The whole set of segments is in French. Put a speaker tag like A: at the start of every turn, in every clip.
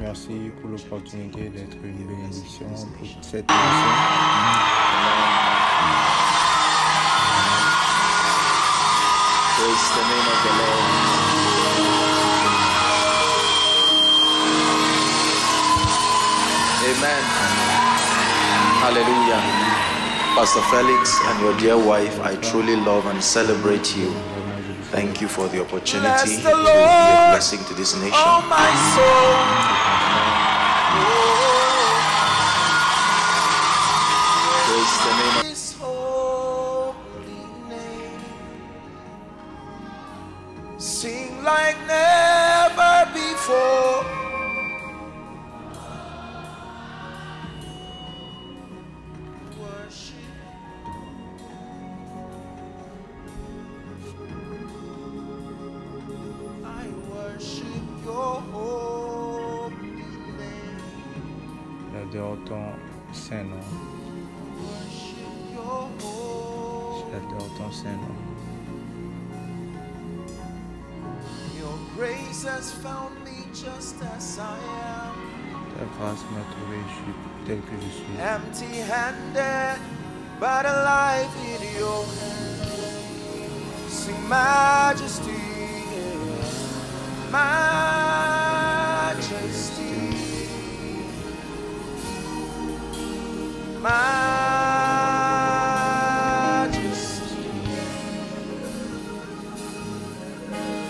A: Merci pour l'opportunité d'être une bénédiction pour cette nation.
B: Praise the name of the Lord. Amen. Hallelujah. Pastor Felix and your dear wife, I truly love and celebrate you. Thank you for the opportunity to be a blessing to this nation. Oh, my soul. Praise the name of His holy name. Sing like never before.
A: J'adore ton Saint-Nom. J'adore ton Saint-Nom.
B: Your grace has found me just as I am.
A: Ta grâce m'a trouvé tel que je suis.
B: Empty-handed, but alive in your hand. Sing majesty, majesty. Majesty,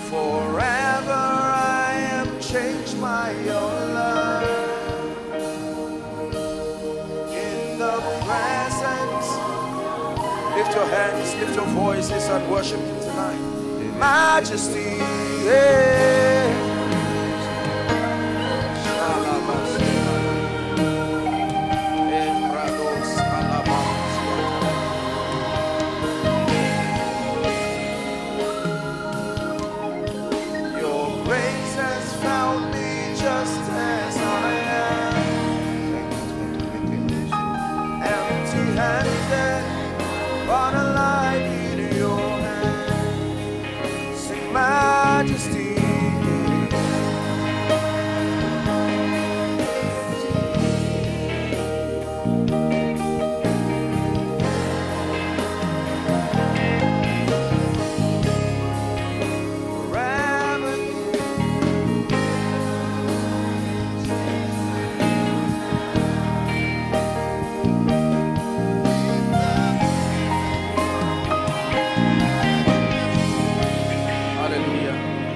B: forever I am changed by your love. In the presence, lift your hands, lift your voices and worship Him tonight. Majesty, yeah. Majesty,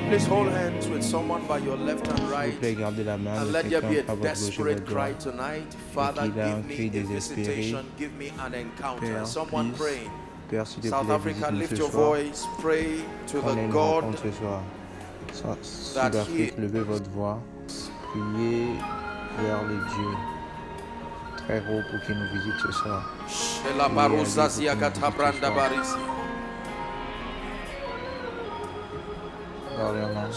B: please hold hands with someone by your left and right, and let there be a desperate cry tonight. Father, give me a visitation, give me an encounter. Someone praying. South Africa, lift your voice, pray to the God that He
A: levez votre voix, priez vers le Dieu très haut pour qu'il nous visite ce soir.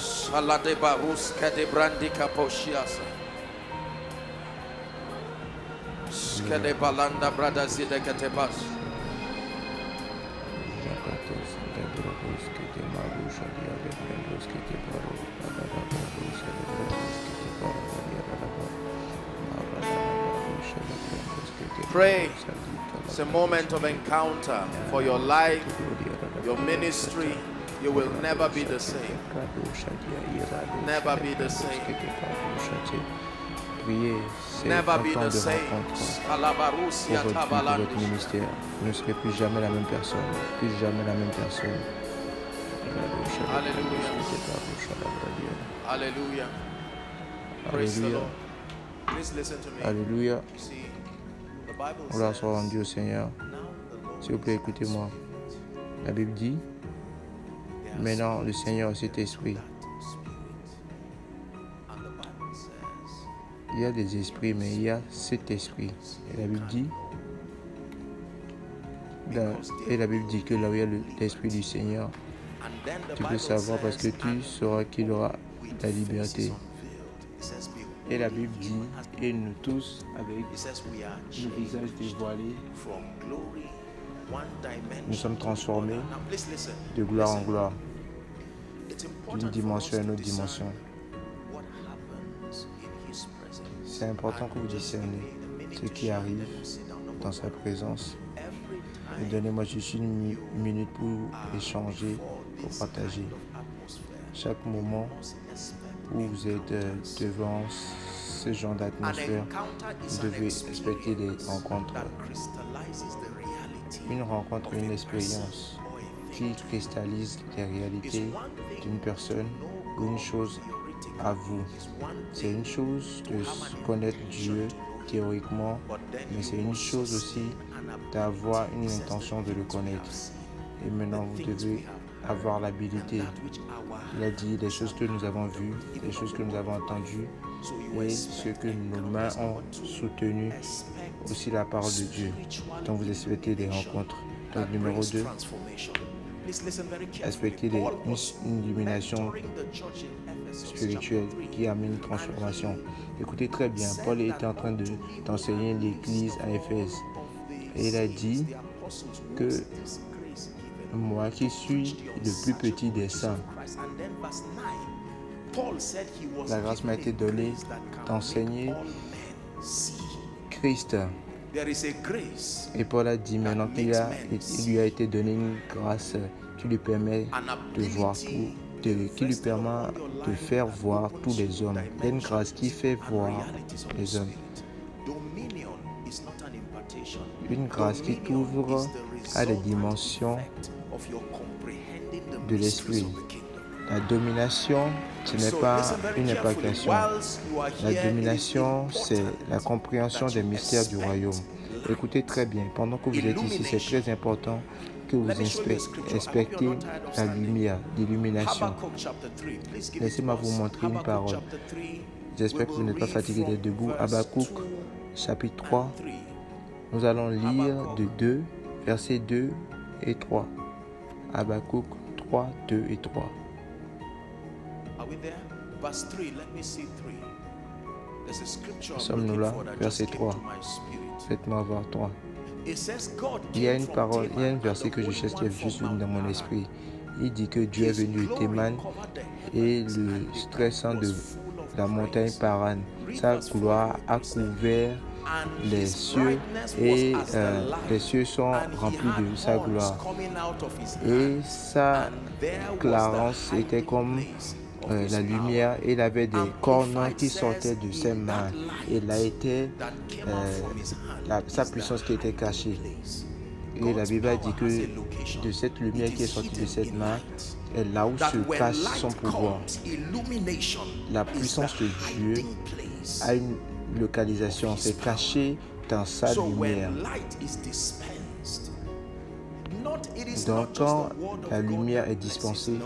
B: Salade barus kade brandi kaposhiasa. Skade balanda brada zide katebas. Pray. It's a moment of encounter for your life, your ministry. You will never be the same. Never be the same. Never be the same.
A: Votre ministère. Vous ne serez plus jamais la même personne. Plus jamais la même personne.
B: Hallelujah. Hallelujah. Praise the Lord. Please listen to me.
A: Alléluia. Gloire soit rendue au Seigneur. S'il vous plaît, écoutez-moi. La Bible dit, maintenant le Seigneur c'est esprit. Il y a des esprits, mais il y a cet esprit. Et la Bible dit que là où il y a l'esprit du Seigneur, tu peux savoir parce que tu sauras qu'il aura la liberté. Et la Bible dit, et nous tous, avec nos visages dévoilés, nous sommes transformés de gloire en gloire, d'une dimension à une autre dimension. C'est important que vous discerniez ce qui arrive dans sa présence. Et donnez-moi juste une minute pour échanger, pour partager. Chaque moment où vous êtes devant ce genre d'atmosphère, vous devez respecter les rencontres. Une rencontre, une expérience qui cristallise les réalités d'une personne ou une chose à vous. C'est une chose de connaître Dieu théoriquement, mais c'est une chose aussi d'avoir une intention de le connaître. Et maintenant, vous devez avoir l'habilité. Il a dit les choses que nous avons vues, les choses que nous avons entendues et ce que nos mains ont soutenu, aussi la parole de Dieu. Donc vous respectez les rencontres. Donc numéro 2, respectez une illumination spirituelle qui amène une transformation. Écoutez très bien, Paul était en train d'enseigner l'église à Éphèse. Et il a dit que moi qui suis le plus petit des saints, la grâce m'a été donnée d'enseigner Christ. Et Paul a dit maintenant qu'il lui a été donné une grâce qui lui permet de voir qui lui permet de faire voir tous les hommes. Il y a une grâce qui fait voir les hommes. Une grâce qui t'ouvre à la dimension de l'esprit. La domination, ce n'est pas une impactation. La domination, c'est la compréhension des mystères du royaume. Écoutez très bien, pendant que vous êtes ici, c'est très important que vous respectez la lumière, l'illumination. Laissez-moi vous montrer une parole. J'espère que vous n'êtes pas fatigué d'être debout. Habakkuk, chapitre 3. Nous allons lire de 2, versets 2 et 3. Habakkuk 3, 2 et 3. Sommes-nous là? Verset 3. Faites-moi voir 3. Il y a une parole, il y a un verset que je cherche qui est juste venu dans mon esprit. Il dit que Dieu est venu au Théman et le stressant de la montagne Paran. Sa gloire a couvert les cieux et les cieux sont remplis de sa gloire. Et sa clarence était comme la lumière. Il avait des cornes qui sortaient de ses mains. Et là était sa puissance qui était cachée. Et la Bible a dit que de cette lumière qui est sortie de cette main est là où se cache son pouvoir. La puissance de Dieu a une localisation, c'est caché dans sa lumière. Donc quand la lumière est dispensée,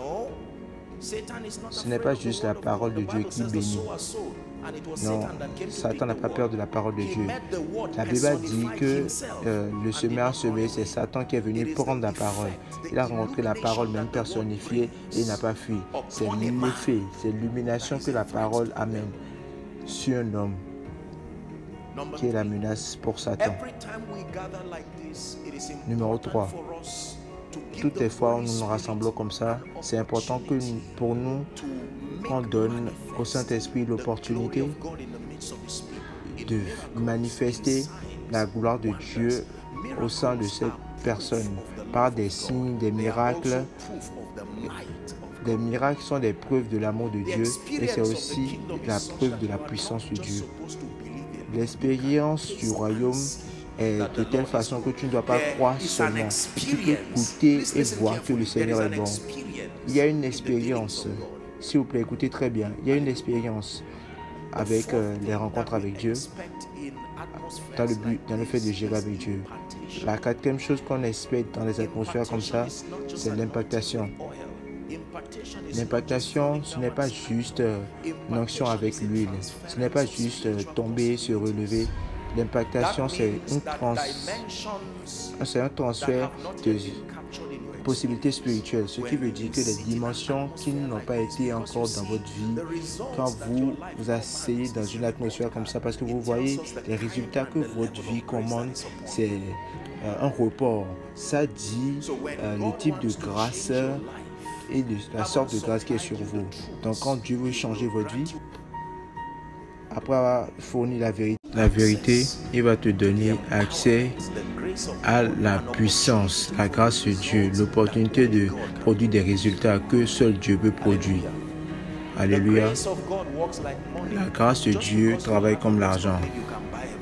A: ce n'est pas juste la parole de Dieu qui bénit. Non, Satan n'a pas peur de la parole de Dieu. La Bible a dit que le semeur a semé, c'est Satan qui est venu prendre la parole. Il a rencontré la parole même personnifiée et il n'a pas fui. C'est l'effet, c'est l'illumination que la parole amène sur un homme qui est la menace pour Satan. Numéro 3. Toutes les fois où nous nous rassemblons comme ça, c'est important que pour nous, on donne au Saint-Esprit l'opportunité de manifester la gloire de Dieu au sein de cette personne par des signes, des miracles. Les miracles sont des preuves de l'amour de Dieu et c'est aussi la preuve de la puissance de Dieu. L'expérience du royaume est de telle façon que tu ne dois pas croire seulement. Tu peux goûter et voir que le Seigneur est bon. Il y a une expérience. S'il vous plaît, écoutez très bien. Il y a une expérience avec les rencontres avec Dieu, dans le fait de gérer avec Dieu. La quatrième chose qu'on expecte dans les atmosphères comme ça, c'est l'impactation. L'impactation, ce n'est pas juste une onction avec l'huile. Ce n'est pas juste tomber, se relever. L'impactation, c'est un transfert de possibilités spirituelles. Ce qui veut dire que les dimensions qui n'ont pas été encore dans votre vie, quand vous asseyez dans une atmosphère comme ça, parce que vous voyez les résultats que votre vie commande, c'est un report. Ça dit le type de grâce et la sorte de grâce qui est sur vous. Donc quand Dieu veut changer votre vie, après avoir fourni la vérité, il va te donner accès à la puissance, la grâce de Dieu, l'opportunité de produire des résultats que seul Dieu peut produire. Alléluia. La grâce de Dieu travaille comme l'argent.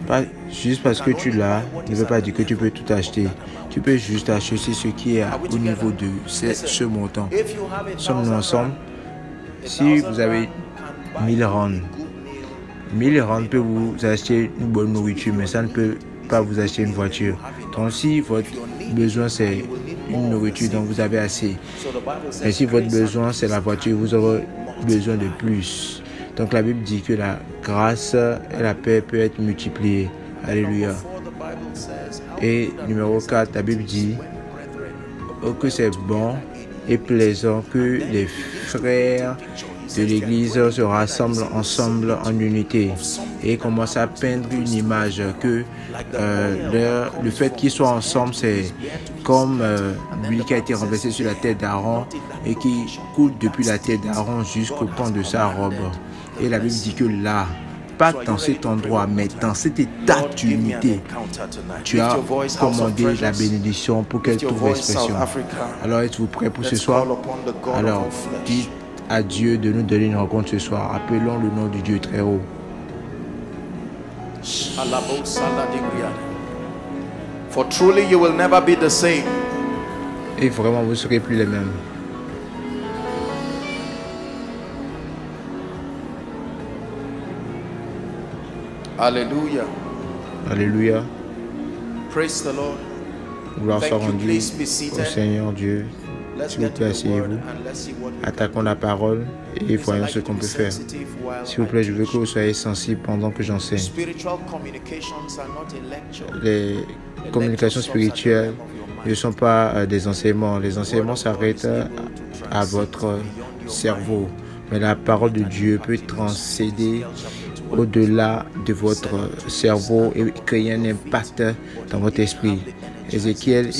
A: Pas juste parce que tu l'as, ne veut pas dire que tu peux tout acheter. Tu peux juste acheter ce qui est au niveau de ce montant. Sommes-nous ensemble? Si vous avez 1000 rands, 1000 rands peut vous acheter une bonne nourriture, mais ça ne peut pas vous acheter une voiture. Donc si votre besoin c'est une nourriture dont vous avez assez, et si votre besoin c'est la voiture, vous aurez besoin de plus. Donc la Bible dit que la grâce et la paix peuvent être multipliées. Alléluia. Et numéro 4, la Bible dit que c'est bon et plaisant que les frères de l'Église se rassemblent ensemble en unité et commencent à peindre une image que le fait qu'ils soient ensemble, c'est comme l'huile qui a été renversée sur la tête d'Aaron et qui coule depuis la tête d'Aaron jusqu'au pan de sa robe. Et la Bible dit que là, pas dans cet endroit, mais dans cet état d'unité, tu as commandé la bénédiction pour qu'elle trouve expression. Alors, êtes-vous prêts pour ce soir? Alors, dites à Dieu de nous donner une rencontre ce soir. Appelons le nom du Dieu très haut.
B: For truly you will never be the same.
A: Et vraiment, vous ne serez plus les mêmes.
B: Alléluia.
A: Alléluia.
B: Praise the Lord.
A: Gloire soit rendue au Seigneur Dieu. S'il vous plaît, asseyez-vous. Attaquons la parole et voyons ce qu'on peut faire. S'il vous plaît, je veux que vous soyez sensibles pendant que j'enseigne. Les communications spirituelles ne sont pas des enseignements. Les enseignements s'arrêtent à votre cerveau. Mais la parole de Dieu peut transcéder au-delà de votre cerveau et créer un impact dans votre esprit. Ézéchiel,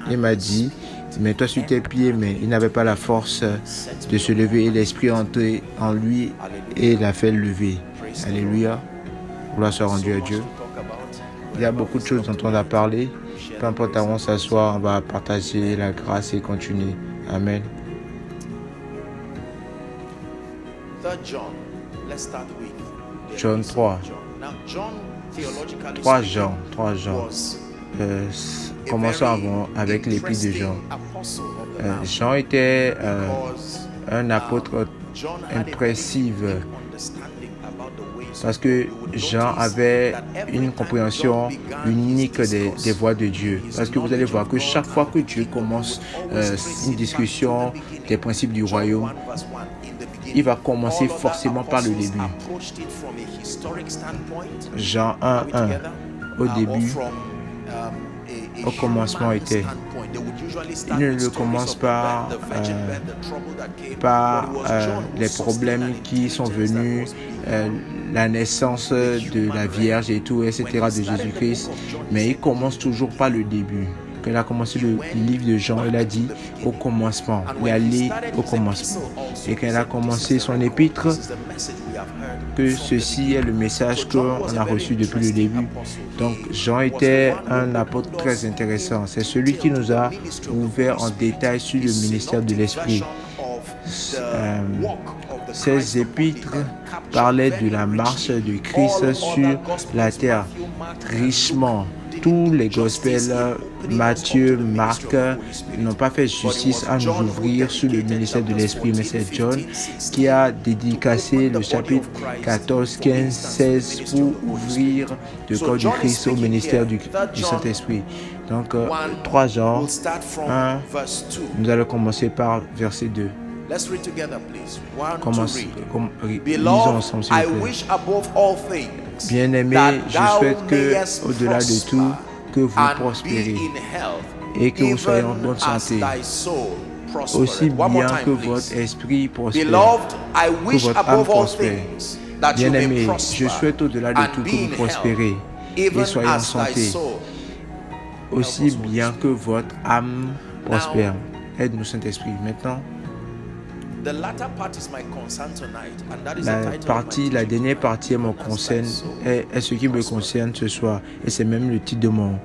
A: il m'a dit, mets-toi sur tes pieds, mais il n'avait pas la force de se lever et l'esprit entré en lui et l'a fait lever. Alléluia. Gloire soit rendue à Dieu. Il y a beaucoup de choses dont on a parlé. Peu importe où on s'assoit, on va partager la grâce et continuer. Amen. John 3. 3 Jean. Commençons avec l'épître de Jean. Jean était un apôtre impressif parce que Jean avait une compréhension unique des voies de Dieu. Parce que vous allez voir que chaque fois que Dieu commence une discussion des principes du royaume, il va commencer forcément par le début. Jean 1:1. Au début, au commencement était. Il ne le commence par les problèmes qui sont venus, la naissance de la Vierge et tout, etc. de Jésus-Christ, mais il commence toujours par le début. Quand il a commencé le livre de Jean, il a dit au commencement, il est allé au commencement. Et quand il a commencé son épître, que ceci est le message qu'on a reçu depuis le début. Donc Jean était un apôtre très intéressant. C'est celui qui nous a ouvert en détail sur le ministère de l'Esprit. Ces épîtres parlaient de la marche de Christ sur la terre richement. Tous les gospels, Matthieu, Marc, n'ont pas fait justice à nous ouvrir sur le ministère de l'Esprit, mais c'est John qui a dédicacé le chapitre 14, 15, 16 pour ouvrir le corps du Christ au ministère du Saint-Esprit. Donc, 3 Jean 1, nous allons commencer par verset 2. Lisons ensemble, s'il vous plaît. Bien-aimés, je souhaite que, au-delà de tout, que vous prospérez et que vous soyez en bonne santé, aussi bien que votre esprit prospère, que votre âme prospère. Bien-aimés, je souhaite au-delà de tout que vous prospérez et soyez en santé, aussi bien que votre âme prospère. Aide-nous, Saint-Esprit. Maintenant, La dernière partie est ce qui me concerne ce soir. Et c'est même le titre de mon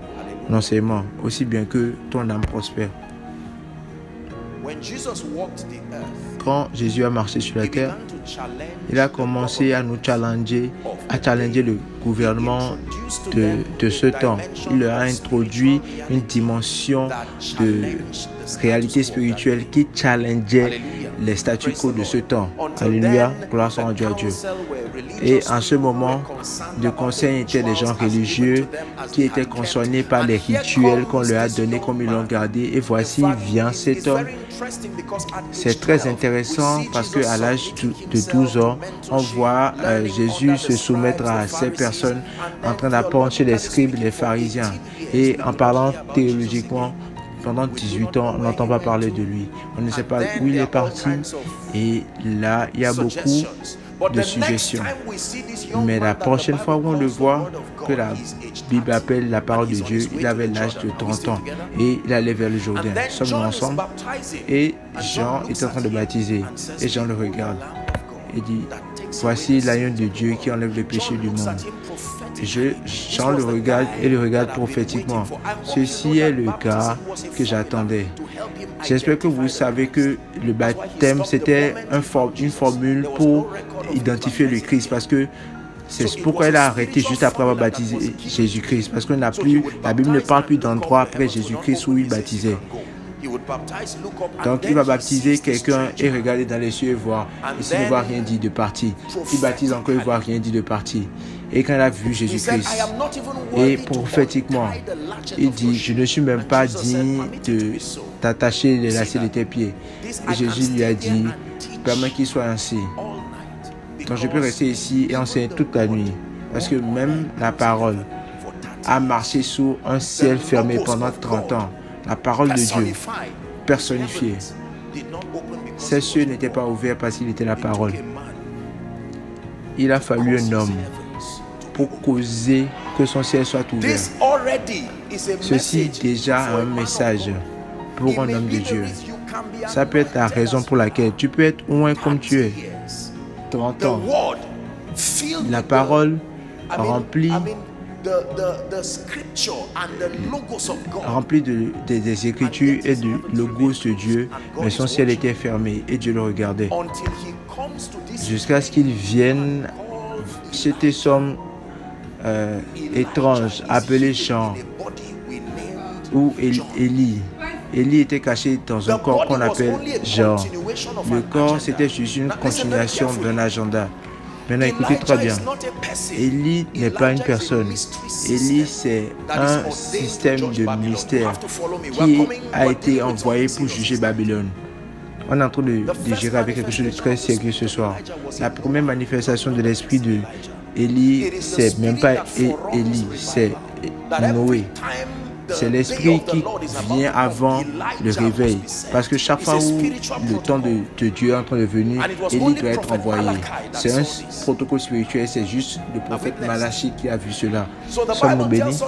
A: enseignement. Aussi bien que ton âme prospère. Quand Jésus a marché sur la terre, il a commencé à nous challenger, le gouvernement de ce temps. Il leur a introduit une dimension de réalité spirituelle qui challengeait les statu quo de ce temps. Alléluia, gloire soit rendue à Dieu. Et en ce moment, le conseil était des gens religieux qui étaient concernés par les rituels qu'on leur a donnés, comme ils l'ont gardé. Et voici vient cet homme. C'est très intéressant parce qu'à l'âge de 12 ans, on voit Jésus se soumettre à ces personnes en train d'apprendre chez les scribes, les pharisiens. Et en parlant théologiquement, pendant 18 ans, on n'entend pas parler de lui. On ne sait pas où il est parti. Et là, il y a beaucoup de suggestions. Mais la prochaine fois où on le voit, que la Bible appelle la parole de Dieu, il avait l'âge de 30 ans et il allait vers le Jourdain. Nous sommes ensemble et Jean est en train de baptiser. Et Jean le regarde et dit, voici l'agneau de Dieu qui enlève le péché du monde. Jean le regarde et le regarde prophétiquement. Ceci est le gars que j'attendais. J'espère que vous savez que le baptême, c'était une formule pour identifier le Christ, parce que c'est pourquoi il a arrêté juste après avoir baptisé Jésus-Christ, parce que la Bible ne parle plus d'endroit après Jésus-Christ où il baptisait. Donc il va baptiser quelqu'un et regarder dans les cieux et voir. Et s'il ne voit rien dit de partir, il baptise encore et ne voit rien dit de partir. Et quand il a vu Jésus-Christ, et prophétiquement, il dit, je ne suis même pas digne de t'attacher les lacets de tes pieds. Et Jésus lui a dit, permets qu'il soit ainsi. Donc je peux rester ici et enseigner toute la nuit. Parce que même la parole a marché sous un ciel fermé pendant 30 ans. La parole de Dieu, personnifiée. Ces cieux n'étaient pas ouverts parce qu'il était la parole. Il a fallu un homme pour causer que son ciel soit ouvert. Ceci déjà a un message pour un homme de Dieu. Ça peut être la raison pour laquelle tu peux être loin comme tu es. 30 ans. La parole remplie des écritures et du logos de Dieu, mais son ciel était fermé et Dieu le regardait. Jusqu'à ce qu'il vienne, c'était son étrange appelé Jean ou Élie. Élie était caché dans un corps qu'on appelle Jean. Le corps, c'était juste une continuation d'un agenda. Maintenant, écoutez très bien. Élie n'est pas une personne. Élie, c'est un système de mystère qui a été envoyé pour juger Babylone. On est en train de gérer avec quelque chose de très sérieux ce soir. La première manifestation de l'esprit de Élie, c'est même pas Élie, c'est Noé. C'est l'esprit qui vient avant le réveil. Parce que chaque fois où le temps de Dieu est en train de venir, Élie doit être envoyé. C'est un protocole spirituel, c'est juste le prophète Malachie qui a vu cela. Sommes-nous bénis?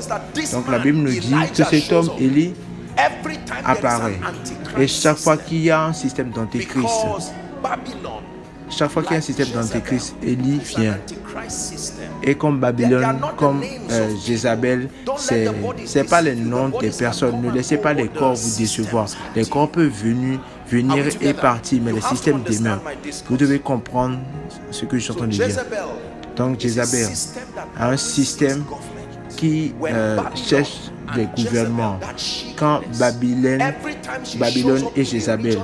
A: Donc la Bible nous dit que cet homme, Élie, apparaît. Et chaque fois qu'il y a un système d'antéchrist, Élie vient. Et comme Babylone, comme Jézabel, c'est pas les noms des personnes. Ne laissez pas les corps vous décevoir. Les corps peuvent venir et partir, mais le système demeure. Vous devez comprendre ce que je suis en train de dire. Donc Jézabel a un système qui cherche des gouvernements. Quand Babylone et Jézabel,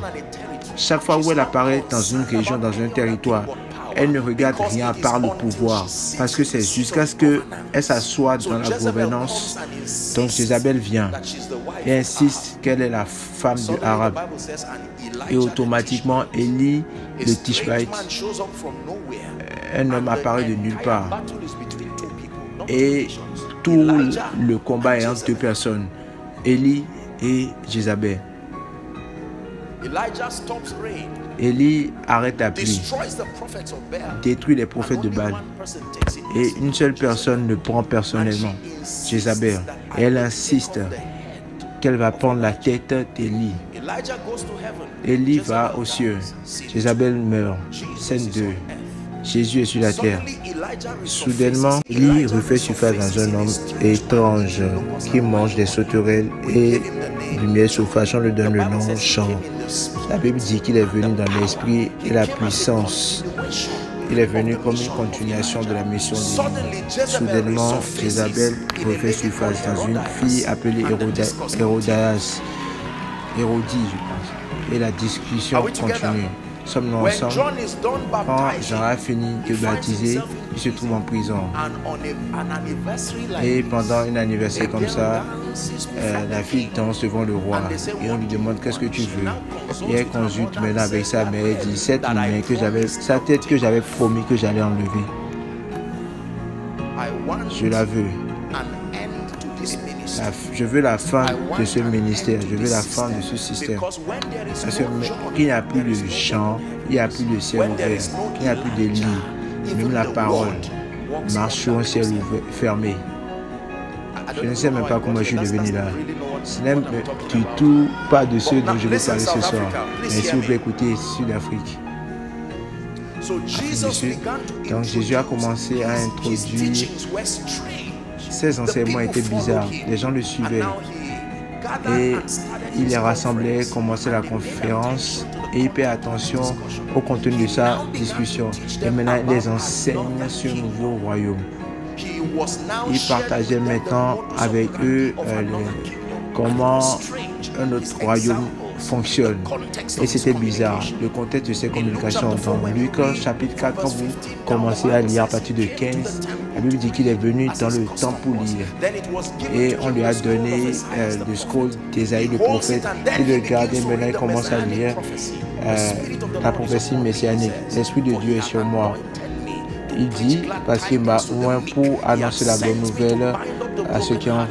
A: chaque fois où elle apparaît dans une région, dans un territoire, elle ne regarde rien à part le pouvoir, parce que c'est jusqu'à ce qu'elle s'assoie dans la gouvernance. Donc Jézabel vient et insiste qu'elle est la femme de Arabe. Et automatiquement, Élie, le Tishbite, un homme apparaît de nulle part. Et tout le combat est entre deux personnes, Élie et Jézabel. Élie arrête la pluie, détruit les prophètes de Baal. Et une seule personne le prend personnellement, Jézabel. Et elle insiste qu'elle va prendre la tête d'Élie. Élie va aux cieux. Jézabel meurt. Scène 2. Jésus est sur la terre. Soudainement, Élie refait surface dans un homme étrange qui mange des sauterelles et du miel sauvage. On lui donne le nom Chant. La Bible dit qu'il est venu dans l'esprit et la puissance. Il est venu comme une continuation de la mission d'Élie. Soudainement, Jézabel refait surface dans une fille appelée Hérodias. Hérodie, je pense. Et la discussion continue. Sommes-nous ensemble? Quand Jean a fini de baptiser, il se trouve en prison. Et pendant un anniversaire comme ça, la fille danse devant le roi. Et on lui demande qu'est-ce que tu veux. Et elle consulte maintenant avec sa mère et dit sa tête que j'avais promis que j'allais enlever. Je la veux. Je veux la fin de ce ministère, je veux la fin de ce système. Parce qu'il n'y a plus de chant, il n'y a plus de ciel ouvert, il n'y a plus de lit, même la parole marche sur un ciel fermé. Je ne sais même pas comment je suis devenu là. Ce n'est du tout pas de ce dont je vais parler ce soir. Mais s'il vous plaît, écoutez, Sud-Afrique. Donc Jésus a commencé à introduire. Ces enseignements étaient bizarres. Les gens le suivaient. Et il les rassemblait, commençait la conférence et il paie attention au contenu de sa discussion. Et maintenant, il les enseigne sur un nouveau royaume. Il partageait maintenant avec eux comment un autre royaume fonctionne. Et c'était bizarre. Le contexte de ces communications. Dans Luc chapitre 4, quand vous commencez à lire à partir de 15, la Bible dit qu'il est venu dans le temps pour lire. Et on lui a donné le scroll d'Ésaïe le prophète. Il regarde et maintenant il commence à lire la prophétie messianique. L'Esprit de Dieu est sur moi. Il dit, parce qu'il m'a oint pour annoncer la bonne nouvelle à ceux qui en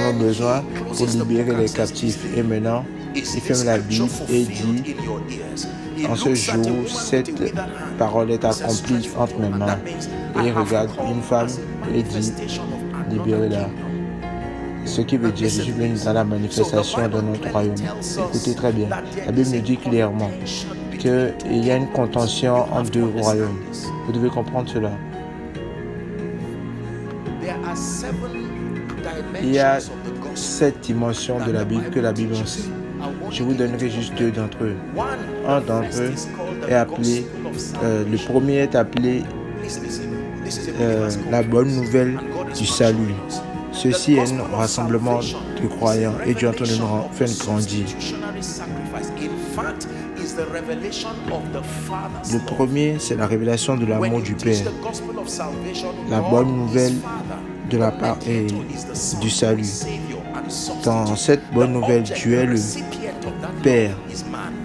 A: ont besoin, pour libérer les captifs. Et maintenant, il ferme la Bible et dit, en ce jour, cette parole est accomplie entre mes mains. Et il regarde une femme et dit, libérez-la. Ce qui veut dire, je suis venu dans la manifestation de notre royaume. Écoutez très bien. La Bible nous dit clairement qu'il y a une contention entre deux royaumes. Vous devez comprendre cela. Il y a 7 dimensions de la Bible que la Bible enseigne. Je vous donnerai juste 2 d'entre eux. Un d'entre eux est appelé, le premier est appelé la bonne nouvelle du salut. Ceci est un rassemblement de croyants et Dieu est en train de nous faire grandir. Le premier, c'est la révélation de l'amour du Père. La bonne nouvelle de la part et du salut. Dans cette bonne nouvelle, Dieu est le Père,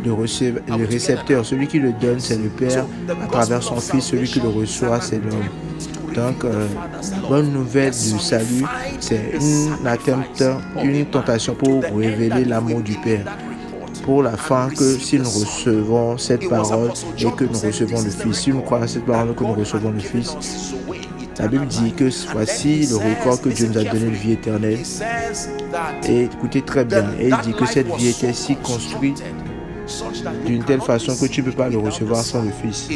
A: le récepteur. Celui qui le donne, c'est le Père. À travers son Fils, celui qui le reçoit, c'est l'homme. Donc, la bonne nouvelle du salut, c'est une tentation pour révéler l'amour du Père. Pour la fin, que si nous recevons cette parole et que nous recevons le Fils, si nous croyons à cette parole et que nous recevons le Fils, la Bible dit que voici le record que Dieu nous a donné, la vie éternelle. Et écoutez très bien, et il dit que cette vie était si construite d'une telle façon que tu ne peux pas le recevoir sans le Fils.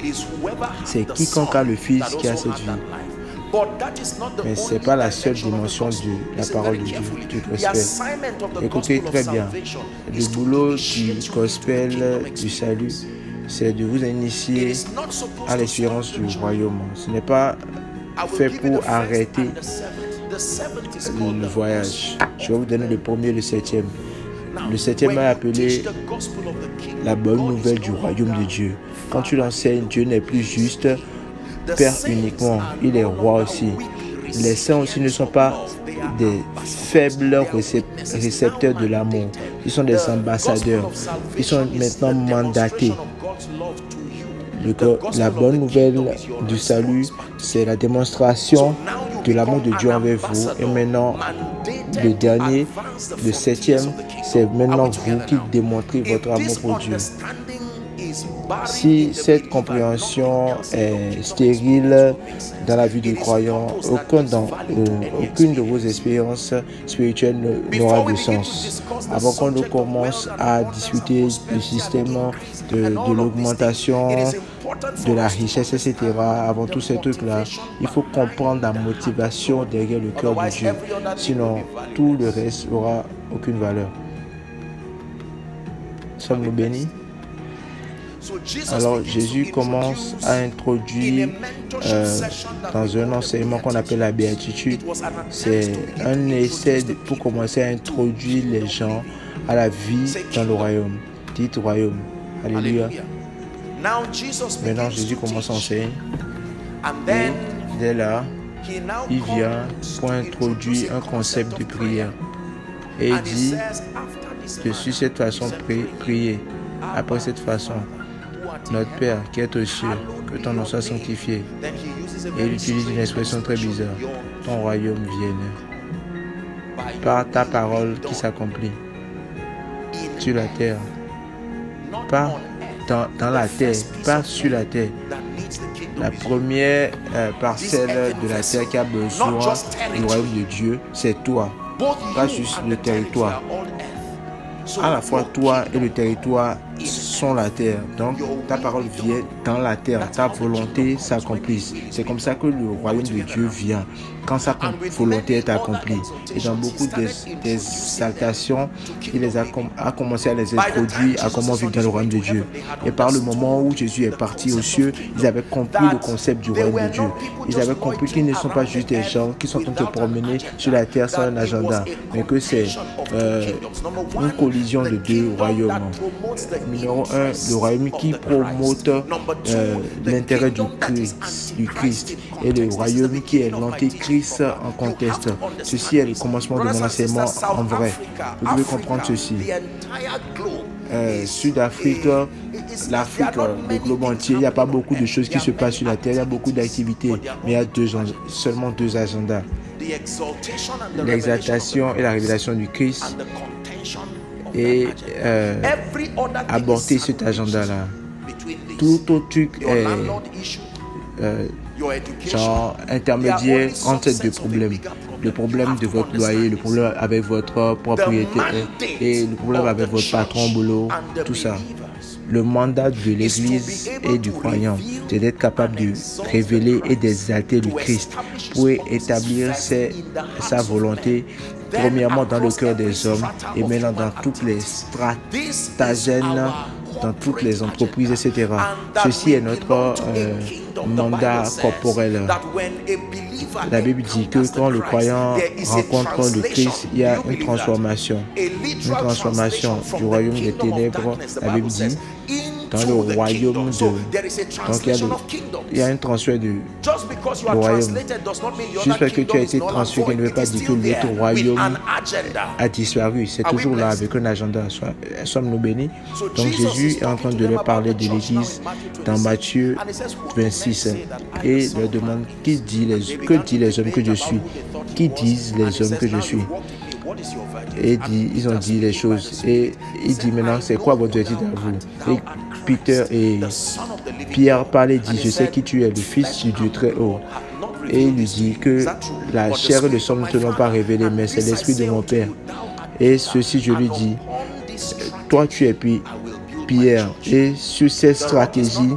A: C'est quiconque a le Fils qui a cette vie. Mais ce n'est pas la seule dimension de la parole de Dieu, du gospel. Écoutez très bien, le boulot du gospel, du salut, c'est de vous initier à l'expérience du royaume. Ce n'est pas fait pour arrêter le voyage. Je vais vous donner le premier et le 7e. Le 7e est appelé la bonne nouvelle du royaume de Dieu. Quand tu l'enseignes, Dieu n'est plus juste Père uniquement, il est roi aussi. Les saints aussi ne sont pas des faibles récepteurs de l'amour. Ils sont des ambassadeurs. Ils sont maintenant mandatés. La bonne nouvelle du salut, c'est la démonstration de l'amour de Dieu envers vous. Et maintenant, le dernier, le 7e, c'est maintenant vous qui démontrez votre amour pour Dieu. Si cette compréhension est stérile dans la vie du croyant, aucune de vos expériences spirituelles n'aura de sens. Avant qu'on ne commence à discuter du système de l'augmentation, de la richesse, etc., avant tous ces trucs-là, il faut comprendre la motivation derrière le cœur de Dieu. Sinon, tout le reste n'aura aucune valeur. Sommes-nous bénis? Alors Jésus commence à introduire dans un enseignement qu'on appelle la béatitude. C'est un essai pour commencer à introduire les gens à la vie dans le royaume. Dites royaume. Alléluia. Maintenant Jésus commence à enseigner. Et dès là, il vient pour introduire un concept de prière. Et il dit, je suis cette façon prier. Après cette façon, notre Père qui est aux cieux, que ton nom soit sanctifié. Et il utilise une expression très bizarre. Ton royaume vienne. Par ta parole qui s'accomplit. Sur la terre. Pas dans la terre, pas sur la terre. La première parcelle de la terre qui a besoin du royaume de Dieu, c'est toi. Pas juste le territoire. À la fois toi et le territoire sont la terre. Donc ta parole vient dans la terre, ta volonté s'accomplisse. C'est comme ça que le royaume de Dieu vient, quand sa volonté est accomplie. Et dans beaucoup d'exaltations, il a commencé à les introduire à comment vivre dans le royaume de Dieu. Et par le moment où Jésus est parti aux cieux, ils avaient compris le concept du royaume de Dieu. Ils avaient compris qu'ils ne sont pas juste des gens qui sont en train de se promener sur la terre sans un agenda, mais que c'est une collision de deux royaumes. Numéro 1, le royaume qui promote l'intérêt du Christ et le royaume qui est l'antéchrist en conteste. Ceci est le commencement de mon enseignement en vrai. Vous devez comprendre ceci. Sud-Afrique, l'Afrique, le globe entier, il n'y a pas beaucoup de choses qui se passent sur la terre, il y a beaucoup d'activités, mais il y a seulement deux agendas. L'exaltation et la révélation du Christ. Et aborder cet agenda-là. Tout autre truc est genre intermédiaire entre ces deux problèmes. Le problème de votre loyer, le problème avec votre propriétaire et le problème avec votre patron au boulot, tout ça. Le mandat de l'Église et du croyant, c'est d'être capable de révéler et d'exalter le Christ pour établir sa volonté, premièrement dans le cœur des hommes et maintenant dans toutes les stratagènes, dans toutes les entreprises, etc. Ceci est notre mandat corporel. La Bible dit que quand le croyant rencontre le Christ, il y a une transformation du royaume des ténèbres. La Bible dit dans le royaume de... Donc il y a un transfert du royaume. Juste parce que tu as été transféré ne veut pas dire que l'autre royaume a disparu. C'est toujours là avec un agenda. Sommes-nous bénis? Donc Jésus est en train de leur parler de l'Église dans Matthieu 26 et leur demande que disent les hommes que je suis? Qui disent les hommes que je suis? Et ils ont dit les choses. Et il dit maintenant, c'est quoi votre verdict à vous? Et Peter et Pierre parlaient et dit, je sais qui tu es, le Fils du Dieu très haut. Et il lui dit que la chair et le sang ne te l'ont pas révélé, mais c'est l'Esprit de mon Père. Et ceci, je lui dis, toi tu es Pierre, et sur cette stratégie,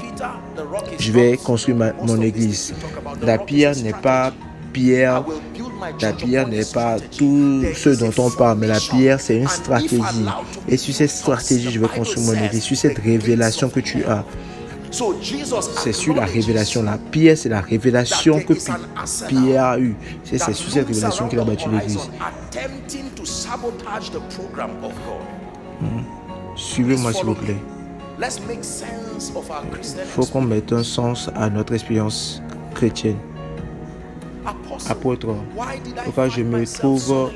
A: je vais construire mon église. La pierre n'est pas pierre. La pierre n'est pas tout ce dont on parle, mais la pierre, c'est une stratégie. Et sur cette stratégie, je vais construire mon église. Sur cette révélation que tu as. C'est sur la révélation. La pierre, c'est la révélation que Pierre a eue. C'est sur cette révélation qu'il a battu l'église. Suivez-moi, s'il vous plaît. Il faut qu'on mette un sens à notre expérience chrétienne. Apôtre, pourquoi je me trouve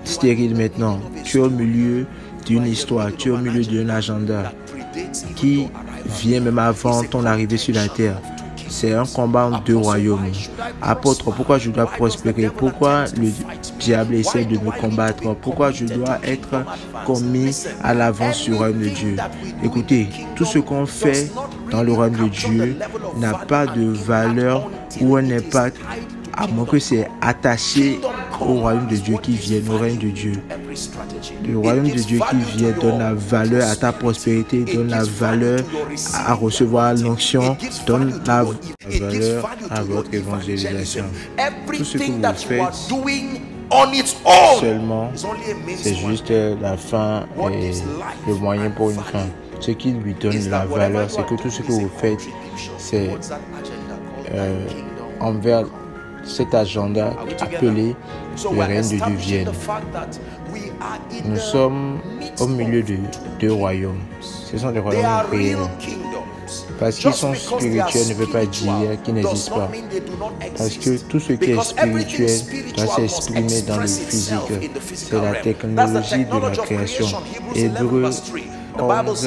A: stérile maintenant? Tu es au milieu d'une histoire, tu es au milieu d'un agenda qui vient même avant ton arrivée sur la terre. C'est un combat en deux royaumes. Apôtre, pourquoi je dois prospérer? Pourquoi diable essaie de me combattre? Pourquoi je dois être commis à l'avance sur le royaume de Dieu? Écoutez, tout ce qu'on fait dans le royaume de Dieu n'a pas de valeur ou on n'est pas, à moins que c'est attaché au royaume de Dieu qui vient, au royaume de Dieu. Le royaume de Dieu qui vient donne la valeur à ta prospérité, donne la valeur à recevoir l'onction, donne la valeur à votre évangélisation. Tout ce que vous faites seulement, c'est juste la fin et le moyen pour une fin. Ce qui lui donne la valeur, c'est que tout ce que vous faites, c'est envers cet agenda appelé le règne de Dieu vienne. Nous sommes au milieu de deux royaumes. Ce sont des royaumes réels. Parce qu'ils sont spirituels ne veut pas dire qu'ils n'existent pas. Parce que tout ce qui est spirituel doit s'exprimer dans le physique. C'est la technologie de la création. Hébreux 11,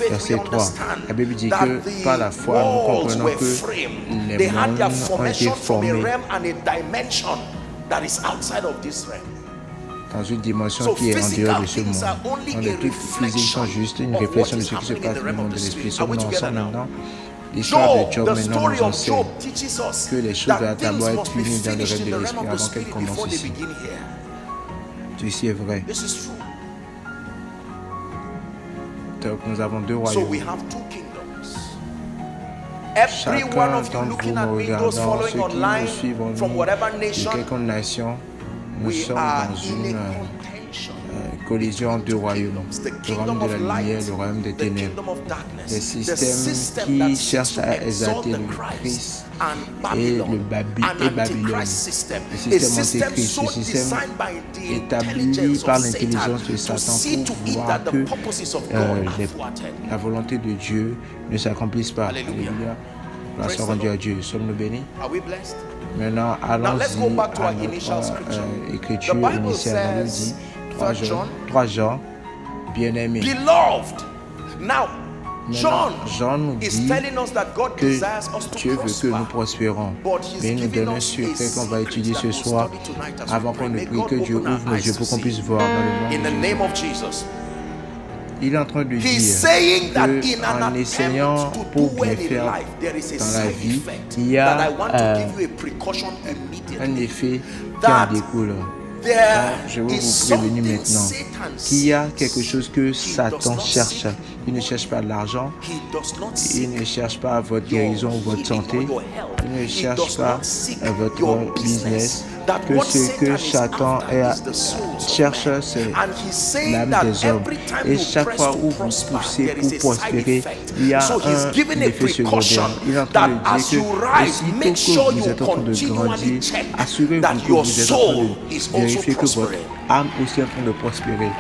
A: verset 3. La Bible dit que par la foi, nous comprenons que les mondes ont été formés dans une dimension qui est en dehors de ce monde. Donc les trucs physiques sont juste une réflexion de ce qui se passe dans le monde de l'esprit. Nous ensemble maintenant. L'histoire de Job maintenant nous enseigne que les choses doivent d'abord être punies dans le règne de l'esprit avant qu'elles commencent ici. Ceci est vrai. Donc nous avons deux royaumes. Chacun d'entre vous me regardant, ceux qui nous suivent de quelques nations, nous sommes dans une collision entre deux royaumes. Le royaume de la lumière, le royaume des ténèbres. Des systèmes qui cherchent à exalter le Christ et Babylone. Le système antéchrist, le système établi par l'intelligence de Satan pour voir que la volonté de Dieu ne s'accomplisse pas. Alléluia. La soit rendue à Dieu. Sommes-nous bénis? Maintenant, allons-y à notre écriture initiale. Elle dit 3 Jean, bien-aimés. Maintenant, Jean nous dit que Dieu veut que nous prospérons. Mais il nous donne un secret qu'on va étudier ce soir avant qu'on ne prie, que Dieu ouvre nos yeux pour qu'on puisse voir dans le nom de Jésus. Il est en train de dire qu'en essayant pour bien faire dans la vie, il y a un effet qui en découle. Je veux vous prévenir maintenant qu'il y a quelque chose que Satan cherche. Il ne cherche pas l'argent, il ne cherche pas votre guérison ou votre santé, il ne cherche pas votre business. Que ce que Satan cherche, c'est l'âme des hommes. Et chaque fois où vous poussez pour prospérer, il y a un effet secondaire. Il est en train de dire que aussitôt que vous êtes en train de grandir, assurez-vous que vous êtes en train de vérifier que votre âme aussi est en train de prospérer.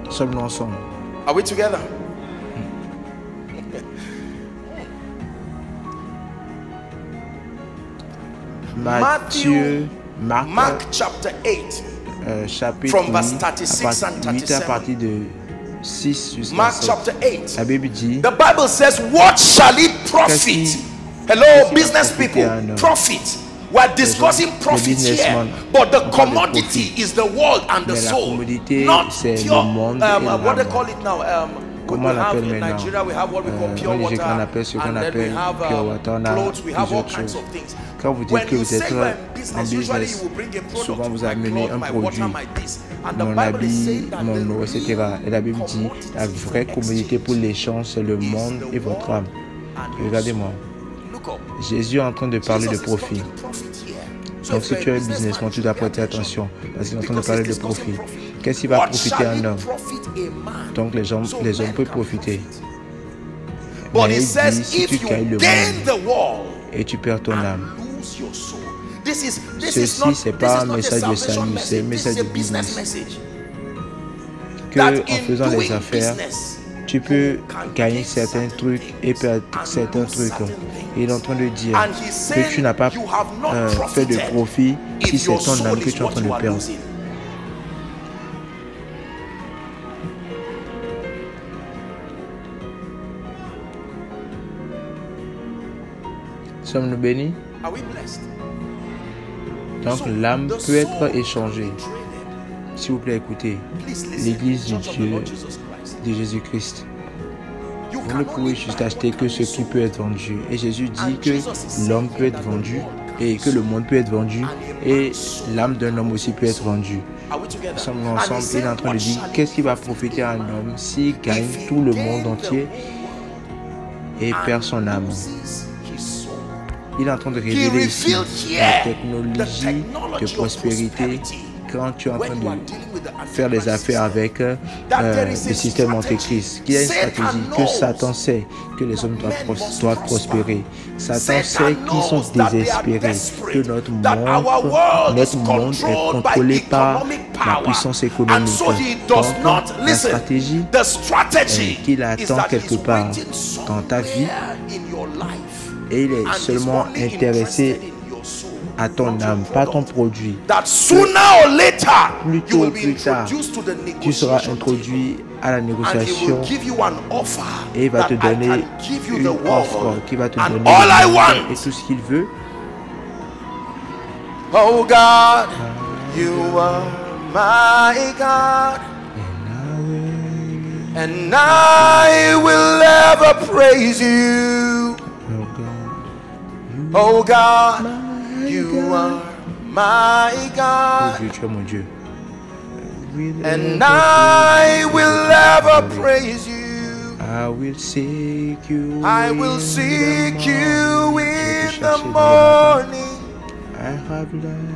A: Sommes-nous ensemble?
B: Are we together? Mark chapter 8,
A: chapitre
B: from verse 36 and
A: 8 à
B: 37.
A: partir de 6 jusqu'à
B: Mark
A: 7.
B: chapter 8.
A: La Bible dit,
B: The Bible says, what shall it profit? Hello, business people. Profit. We are discussing profit here, but the commodity is the world and the soul, not pure. What they call it now?
A: Comment on l'appelle
B: in
A: maintenant?
B: Nigeria, we have what we call pure water,
A: On appelle ce qu'on
B: and then we
A: appelle
B: have
A: pure water. On a
B: clothes, we have all
A: plusieurs
B: kinds
A: choses.
B: of things.
A: Quand vous dites
B: When
A: que
B: you
A: vous êtes
B: say you are in
A: en
B: business, usually
A: business,
B: you will bring a product,
A: souvent vous
B: my
A: amenez
B: cloth,
A: un
B: my
A: produit,
B: water, my this. And the
A: mon
B: Bible is
A: habit,
B: saying that
A: mon eau,
B: the
A: etc. Et la Bible dit, la vraie commodité pour l'échange, c'est le monde et votre âme. Regardez-moi. Jésus est en train de parler de profit. Donc si tu es un businessman, tu dois prêter attention parce qu'il est en train de parler de profit. Qu'est-ce qui va profiter un homme? Donc les hommes peuvent profiter. Mais il dit, si tu gagnes le monde et tu perds ton âme. Ceci, ce n'est pas un message de salut, c'est un message de business. Que en faisant les affaires, tu peux gagner certains trucs et perdre certains trucs. Il est en train de dire que tu n'as pas fait de profit si c'est ton âme que tu es en train de perdre. Sommes-nous bénis? Donc l'âme peut être échangée. S'il vous plaît, écoutez. L'Église du Dieu de Jésus-Christ. Vous ne pouvez juste acheter que ce qui peut être vendu. Et Jésus dit que l'homme peut être vendu et que le monde peut être vendu et l'âme d'un homme aussi peut être vendue. Nous sommes ensemble. Il est en train de dire qu'est-ce qui va profiter à un homme s'il gagne tout le monde entier et perd son âme. Il est en train de révéler ici la technologie de prospérité quand tu es en train de faire des affaires avec le système antéchrist. Il y a une stratégie que Satan sait que les hommes doivent prospérer. Satan sait qu'ils sont désespérés, que notre monde est contrôlé par la puissance économique. Donc, la stratégie est qu'il attend quelque part dans ta vie et il est seulement intéressé à ton âme, pas ton produit. Plus tôt ou plus tard, tu seras introduit à la négociation et il va te donner une offre qui va te donner et tout ce qu'il veut.
B: Oh God, you are my God, and I will ever praise you. Oh God, you are my God,
A: Tu es mon Dieu.
B: and I will ever praise you.
A: I will seek you.
B: I will seek you in the morning.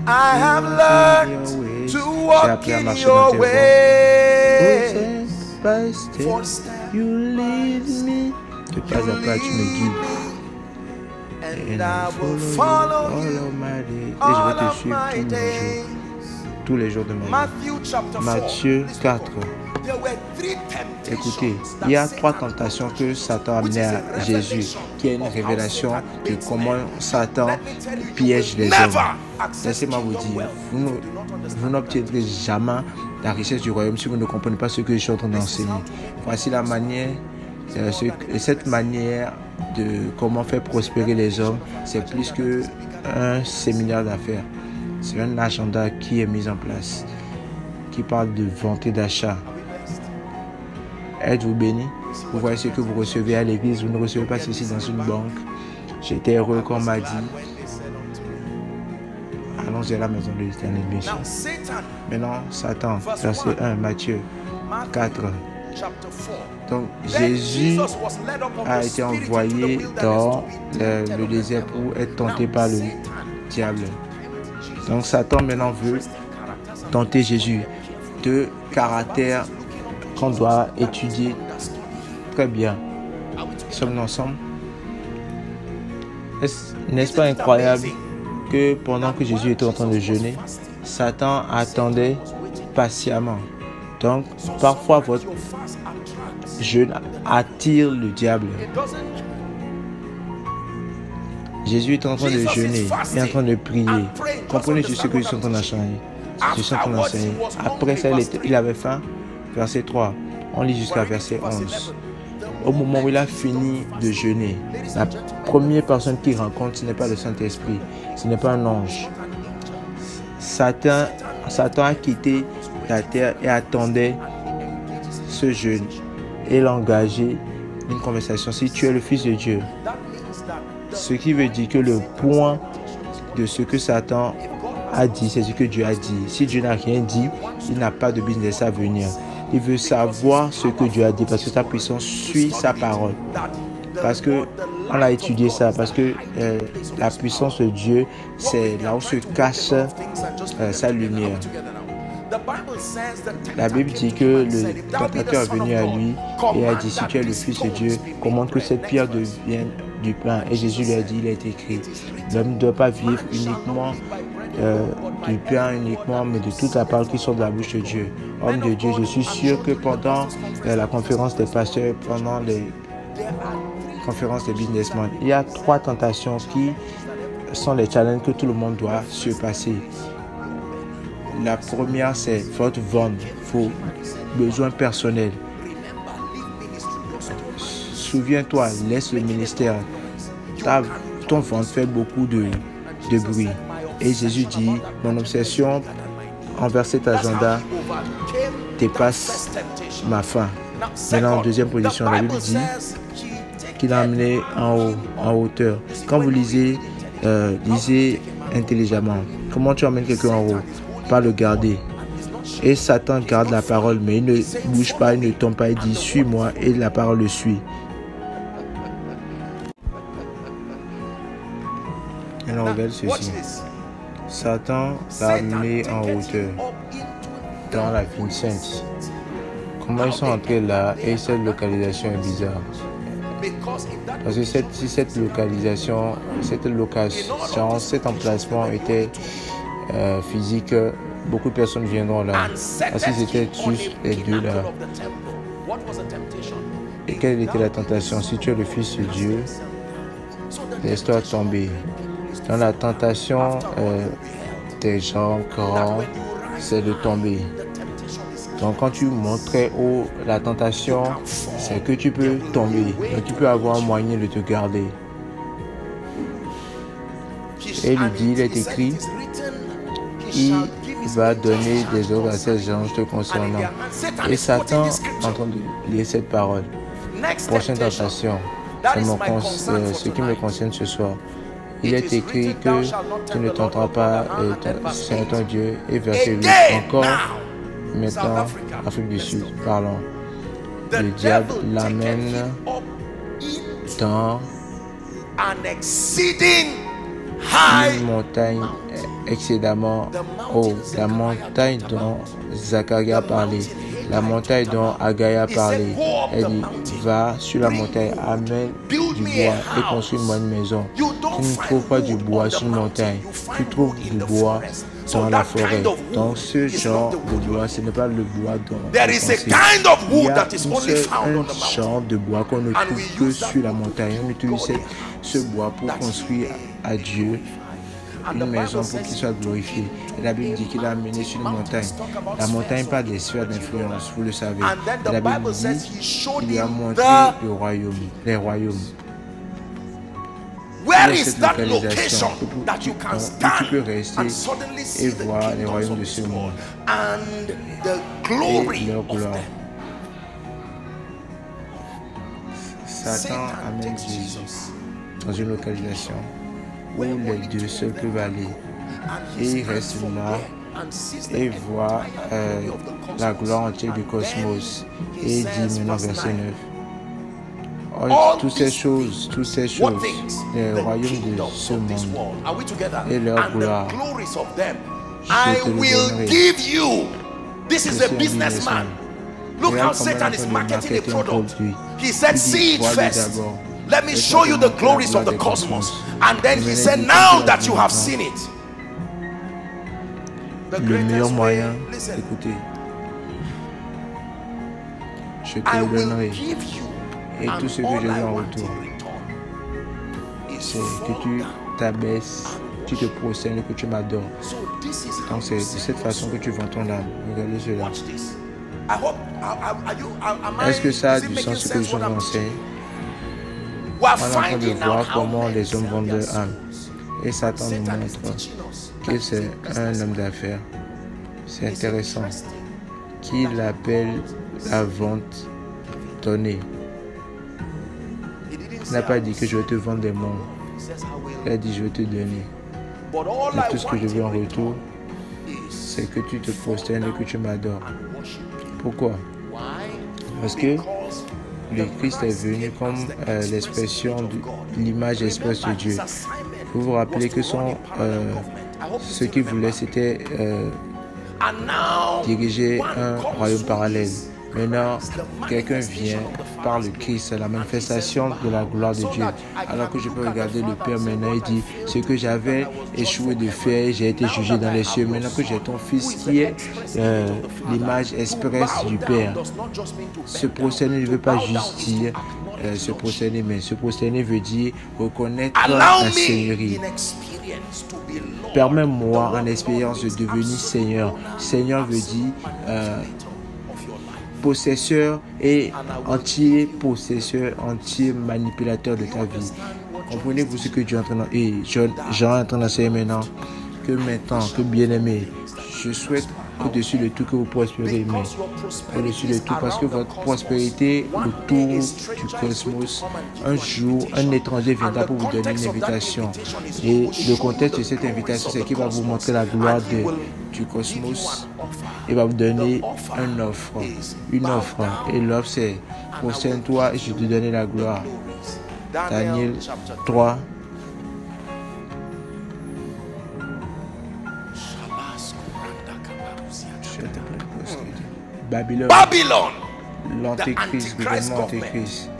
B: I have learned to walk in your way.
A: Step by step, you lead me. De pas à pas, tu me guides.
B: And I will follow you
A: all of my days. Tous les jours de ma vie. Matthieu 4. Écoutez, il y a 3 tentations que Satan a amenées à Jésus, qui est une révélation de comment Satan piège les hommes. Laissez-moi vous dire, vous n'obtiendrez jamais la richesse du royaume si vous ne comprenez pas ce que je suis en train d'enseigner. Voici la manière, cette manière de comment faire prospérer les hommes, c'est plus qu'un séminaire d'affaires. C'est un agenda qui est mis en place, qui parle de vente et d'achat. Êtes-vous béni? Vous voyez ce que vous recevez à l'église, vous ne recevez pas ceci dans une banque. J'étais heureux qu'on m'a dit, allons-y à la maison de l'Éternel, bien sûr. Maintenant, Satan, verset 1, Matthieu 4. Donc, Jésus a été envoyé dans le désert pour être tenté par le diable. Donc, Satan maintenant veut tenter Jésus. 2 caractères qu'on doit étudier très bien. Sommes-nous ensemble? N'est-ce pas incroyable que pendant que Jésus était en train de jeûner, Satan attendait patiemment. Donc, parfois, votre jeûne attire le diable. Jésus est en train de jeûner, il est en train de prier. Comprenez ce que je suis en train d'enseigner. Après ça, il avait faim. Verset 3, on lit jusqu'à verset 11. Au moment où il a fini de jeûner, la première personne qu'il rencontre, ce n'est pas le Saint-Esprit, ce n'est pas un ange. Satan a quitté la terre et attendait ce jeûne. Et il a engagé une conversation. Si tu es le Fils de Dieu, ce qui veut dire que le point de ce que Satan a dit, c'est ce que Dieu a dit. Si Dieu n'a rien dit, il n'a pas de business à venir. Il veut savoir ce que Dieu a dit parce que sa puissance suit sa parole. Parce que on a étudié ça, parce que la puissance de Dieu, c'est là où se cache sa lumière. La Bible dit que le tentateur est venu à lui et a dit, si tu es le Fils de Dieu, commande que cette pierre devienne du pain. Et Jésus lui a dit, il est écrit, l'homme ne doit pas vivre uniquement du pain uniquement, mais de toute la parole qui sort de la bouche de Dieu. Homme de Dieu, je suis sûr que pendant la conférence des pasteurs, pendant les conférences des businessmen, il y a 3 tentations qui sont les challenges que tout le monde doit surpasser. La première, c'est votre vente, vos besoins personnels. Souviens-toi, laisse le ministère. Ton ventre fait beaucoup de de bruit. Et Jésus dit, mon obsession envers cet agenda dépasse ma faim. Maintenant, en deuxième position, la Bible dit qu'il a amené en haut, en hauteur. Quand vous lisez, lisez intelligemment. Comment tu emmènes quelqu'un en haut? Pas le garder. Et Satan garde la parole, mais il ne bouge pas, il ne tombe pas, il dit, suis-moi, et la parole le suit. Et on regarde ceci. Satan l'a amené en hauteur, dans la ville sainte. Comment ils sont entrés là et cette localisation est bizarre? Parce que si cette localisation, cet emplacement était physique, beaucoup de personnes viendront là. Parce qu'ils étaient juste les deux là. Et quelle était la tentation? Si tu es le Fils de Dieu, laisse-toi tomber. Dans la tentation des gens grands, c'est de tomber. Donc quand tu montes très haut, la tentation, c'est que tu peux tomber. Donc tu peux avoir un moyen de te garder. Et il dit, il est écrit, il va donner des ordres à ses anges te concernant. Et Satan est en train de lire cette parole. Prochaine tentation, c'est ce qui me concerne ce soir. Il est écrit que tu ne tenteras pas Seigneur ton Dieu. Et verset 8, encore, maintenant, Afrique du Sud, parlons. Le diable l'amène dans une montagne excédemment haut, la montagne dont Zacharie a parlé, la montagne dont Haggai a parlé. Elle dit, va sur la montagne, amène du bois et construis-moi une maison. Tu ne trouves pas du bois sur une montagne, tu trouves du bois dans la forêt. Donc ce genre de bois, ce n'est pas le bois dont il y a un genre de bois qu'on ne trouve que sur la montagne. On utilise ce bois pour construire à Dieu une maison pour qu'il soit glorifié. Et la Bible dit qu'il a amené sur une montagne. La montagne parle des sphères d'influence, vous le savez. Et la Bible dit qu'il lui a montré le royaume, les royaumes.
B: Where is that location that you can stand
A: tu peux rester et voir les royaumes de ce monde
B: and the glory
A: et leur
B: of
A: gloire.
B: them?
A: Satan amène Jésus dans une localisation où les deux seuls peuvent aller. Et il reste là et voit la gloire entière du cosmos. Et il dit maintenant, verset 9. Toutes ces choses, les royaumes de ce monde et leur gloire,
B: I will give you. This is a businessman. Look how Satan is marketing the product. He said, see it first. Let me show you the glories of the cosmos. And then he said, now that you have seen it.
A: Le meilleur moyen, écoutez, je te le donnerai. Et tout ce que je veux en retour, c'est que tu t'abaisses, tu te prosternes et que tu m'adores. Donc c'est de cette façon que tu vends ton âme. Regardez cela. Est-ce que ça a du sens ce que je vous enseigne? On est en train de voir comment les hommes vendent leur âme. Et Satan nous montre que c'est un homme d'affaires. C'est intéressant. Qu'il appelle la vente donnée. Il n'a pas dit que je vais te vendre des mondes. Il a dit je vais te donner. Et tout ce que je veux en retour, c'est que tu te prosternes et que tu m'adores. Pourquoi? Parce que le Christ est venu comme l'expression de l'image expresse de Dieu. Vous vous rappelez que ce qu'il voulait, c'était diriger un royaume parallèle. Maintenant, quelqu'un vient par le Christ, la manifestation de la gloire de Dieu. Alors que je peux regarder le Père maintenant, il dit, ce que j'avais échoué de faire, j'ai été jugé dans les cieux. Maintenant que j'ai ton Fils qui est l'image expresse du Père. Se prosterner ne veut pas juste dire se prosterner, mais se prosterner veut dire reconnaître la Seigneurie. Permets-moi en expérience de devenir Seigneur. Seigneur veut dire possesseur et entier possesseur, entier manipulateur de ta vie. Comprenez-vous ce que Dieu est en train de... Et Jean est en train d'enseigner maintenant que maintenant, que bien-aimé, je souhaite au-dessus de tout que vous prospérez, mais au-dessus de tout, parce que votre prospérité autour du cosmos, un jour, un étranger viendra pour vous donner une invitation. Et le contexte de cette invitation, c'est qu'il va vous montrer la gloire du cosmos. Il va vous donner une offre. Et l'offre, c'est procède-toi et je te donne la gloire. Daniel 3. Babylone, l'antéchrist, gouvernement antéchrist,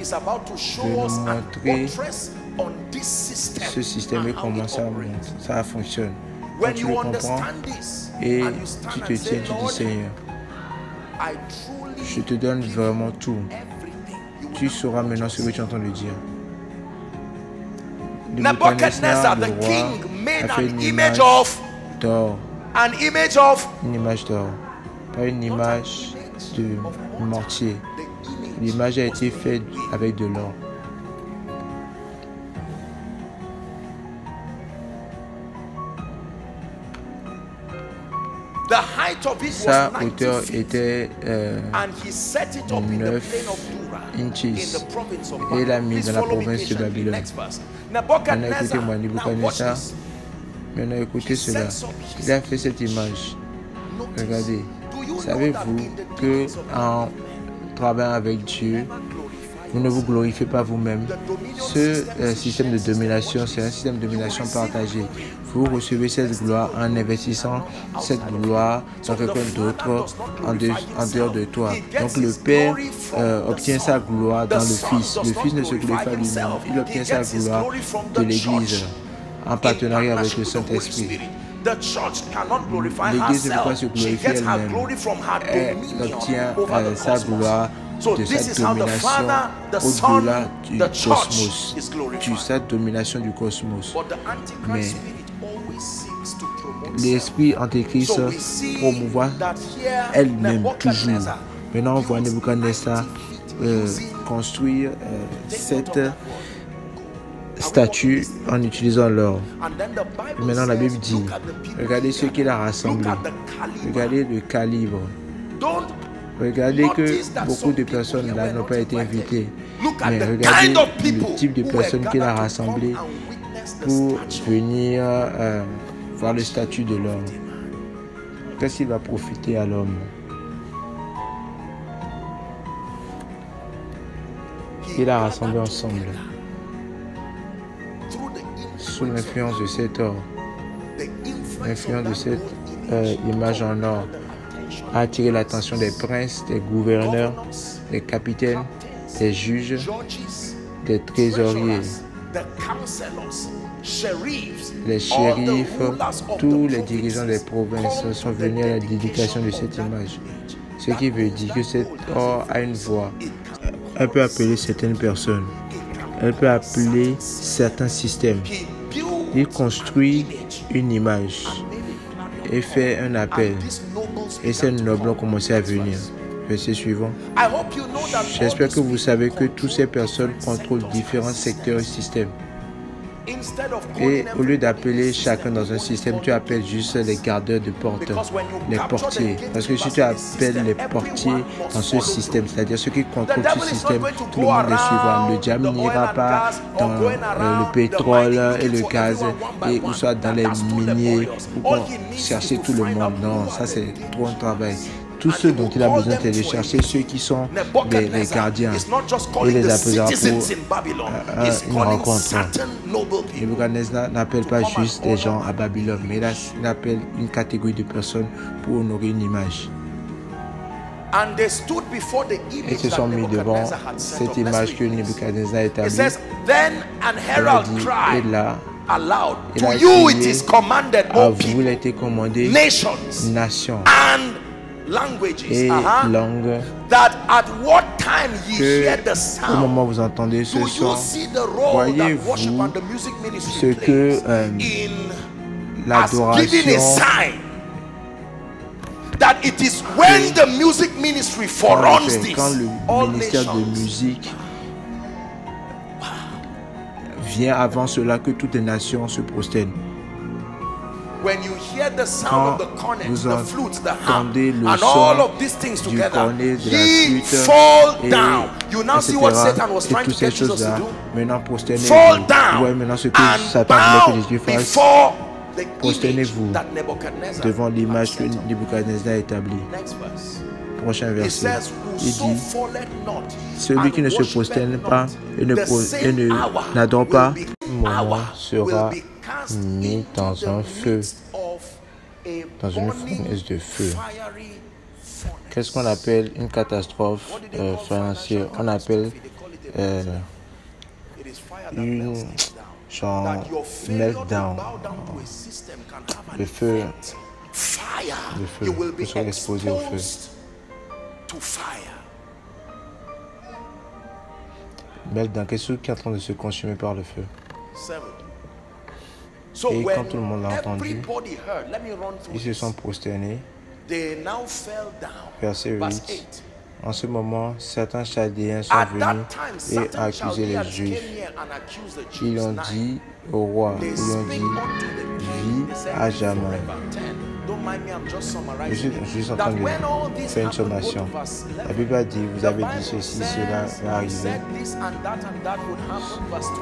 A: je vais nous montrer ce système et comment ça fonctionne. Quand tu le comprends et tu te tiens, tu dis Seigneur, je te donne vraiment tout. Tu sauras maintenant ce que tu es en train de dire. Nebuchadnezzar, le roi, a fait une image d'or. Une image d'or, pas une image de mortier. L'image a été faite avec de l'or. Sa hauteur était 9 inches et il l'a mis dans la province de Babylone. Maintenant écoutez-moi, Nebuchadnezzar. Maintenant écoutez cela. Il a fait cette image. Regardez. Savez-vous que en travaillant avec Dieu, vous ne vous glorifiez pas vous-même. Ce système de domination, c'est un système de domination partagé. Vous recevez cette gloire en investissant cette gloire dans quelqu'un d'autre en dehors de toi. Donc le Père obtient sa gloire dans le Fils. Le Fils ne se glorifie pas lui-même. Il obtient sa gloire de l'Église en partenariat avec le Saint-Esprit. L'Église ne peut pas se glorifier elle-même. Elle obtient sa gloire de sa domination au-delà du cosmos, de sa domination du cosmos. Mais l'esprit antéchrist promouvoit elle-même toujours. Maintenant, on voit Nebuchadnezzar construire cette statue en utilisant l'or. Maintenant, la Bible dit, regardez ce qu'il a rassemblé. Regardez le calibre. Regardez que beaucoup de personnes là n'ont pas été invitées. Mais regardez le type de personnes qu'il a rassemblé pour venir voir le statut de l'homme. Qu'est-ce qu'il va profiter à l'homme? Il a rassemblé ensemble. Sous l'influence de cet or, l'influence de cette image en or, a attiré l'attention des princes, des gouverneurs, des capitaines, des juges, des trésoriers, les shérifs, tous les dirigeants des provinces sont venus à la dédication de cette image. Ce qui veut dire que cet or a une voix. Elle peut appeler certaines personnes. Elle peut appeler certains systèmes. Il construit une image et fait un appel. Et ces nobles ont commencé à venir. Verset suivant. J'espère que vous savez que toutes ces personnes contrôlent différents secteurs et systèmes. Et au lieu d'appeler chacun dans un système, tu appelles juste les gardeurs de porte, les portiers. Parce que si tu appelles les portiers dans ce système, c'est-à-dire ceux qui contrôlent ce système, tout le monde les suivra. Le diable n'ira pas dans le pétrole et le gaz, et ou soit dans les miniers pour chercher tout le monde. Non, ça c'est trop un travail. Tous ceux dont il a besoin, c'est de chercher ceux qui sont les gardiens et les appellera pour une rencontre. Nebuchadnezzar n'appelle pas juste des gens à Babylone, mais il appelle une catégorie de personnes pour honorer une image. Et se sont mis devant cette image que Nebuchadnezzar a établie. Il a dit, et là, il a crié, à vous il a été commandé, nations et langues, que au moment où vous entendez ce son, voyez-vous ce que l'adoration quand le ministère de musique vient avant cela que toutes les nations se prosternent. Quand vous entendez le son du cornet, de la flûte, et toutes ces choses-là, maintenant prosternez-vous. Ouais, maintenant ce que Satan voulait que Jésus fasse, prosternez-vous devant l'image que Nebuchadnezzar a établie. Prochain verset, il dit, celui qui ne se prosterne pas et n'adore pas, moment sera mis dans un feu, dans une fournaise de feu. Qu'est-ce qu'on appelle une catastrophe financière? On appelle une genre meltdown. Le feu peut se exposer au feu. Meltdown, quelque chose qui est en train de se consumer par le feu. Et quand tout le monde l'a entendu, ils se sont prosternés. Verset 8. En ce moment, certains Chaldéens sont venus et ont accusé les Juifs. Ils ont dit au roi, ils ont dit, vis à jamais. Je suis en train de faire une sommation. La Bible a dit, vous avez dit ceci, cela va arriver.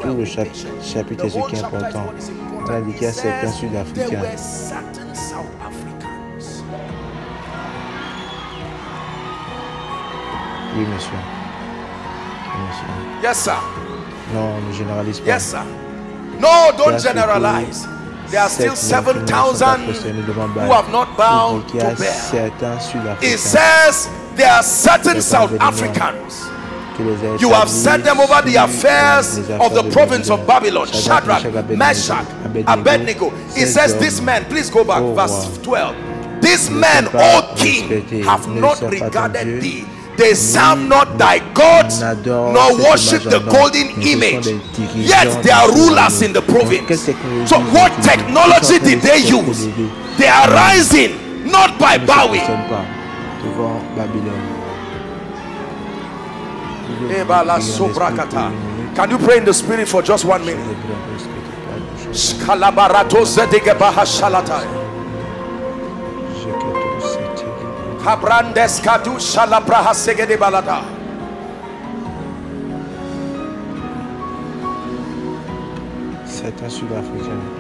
A: Tout le chapitre est ce qui est important. On a dit qu'il y a certains Sud-Africains. Oui, monsieur. Oui, monsieur.
B: Yes, sir.
A: Non, ne généralise pas.
B: Yes, sir. No, don't generalize. There are still 7,000 who have not bowed to Baal. It says there are certain South Africans. You have set them over the affairs of the province of Babylon. Shadrach, Meshach, Abednego. It says this man, please go back, verse 12. This man, O king, have not regarded thee. They serve not thy gods, nor worship the golden image. Yet they are rulers in the province. So what technology did they use? They are rising, not by bowing. Can you pray in the spirit for just 1 minute?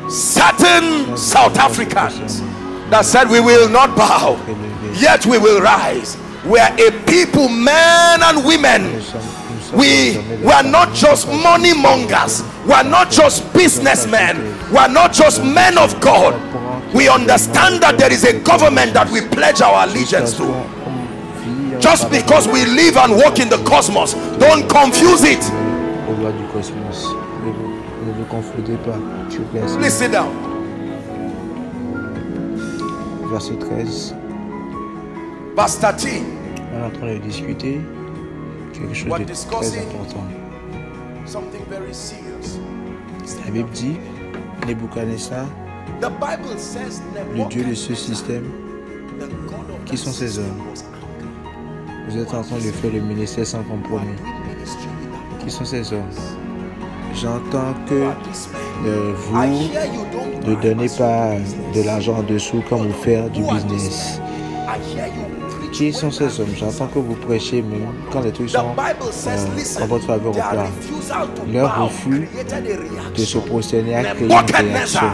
B: Certain South Africans that said we will not bow, yet we will rise. We are a people, men and women. We are not just money mongers. We are not just businessmen. We are not just men of God. We understand that there is a government that we pledge our allegiance to. Just because we live and walk in the cosmos, don't confuse it. Please sit down.
A: Verset 13.
B: Verse 13.
A: On est en train de discuter quelque chose de très important. La Bible dit, Nebuchadnezzar, le Dieu de ce système, qui sont ces hommes? Vous êtes en train de faire le ministère sans compromis. Qui sont ces hommes? J'entends que vous ne donnez pas de l'argent en dessous quand vous faites du business. Qui sont ces hommes? J'entends que vous prêchez même quand les trucs sont en votre faveur ou pas. Leur refus de se prosterner a créé une réaction.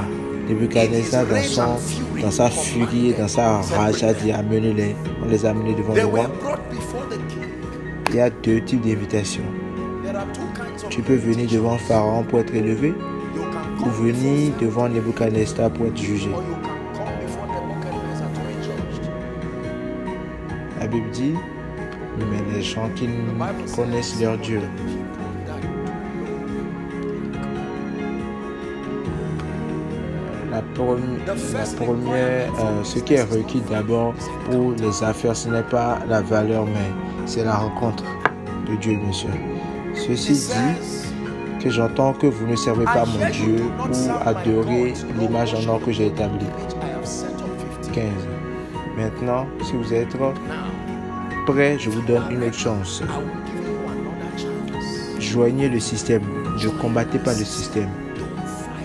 A: Nebuchadnezzar, dans sa furie et dans sa rage, a dit amenez-les. On les a amenés devant le roi. Il y a deux types d'invitations. Tu peux venir devant Pharaon pour être élevé, ou venir devant Nebuchadnezzar pour être jugé. La Bible dit, mais les gens qui connaissent leur Dieu, la première, ce qui est requis d'abord pour les affaires, ce n'est pas la valeur, mais c'est la rencontre de Dieu, monsieur. Ceci dit que j'entends que vous ne servez pas mon Dieu ou adorez l'image en or que j'ai établie. 15. Maintenant, si vous êtes prêt, je vous donne une autre chance. Joignez le système. Ne combattez pas le système.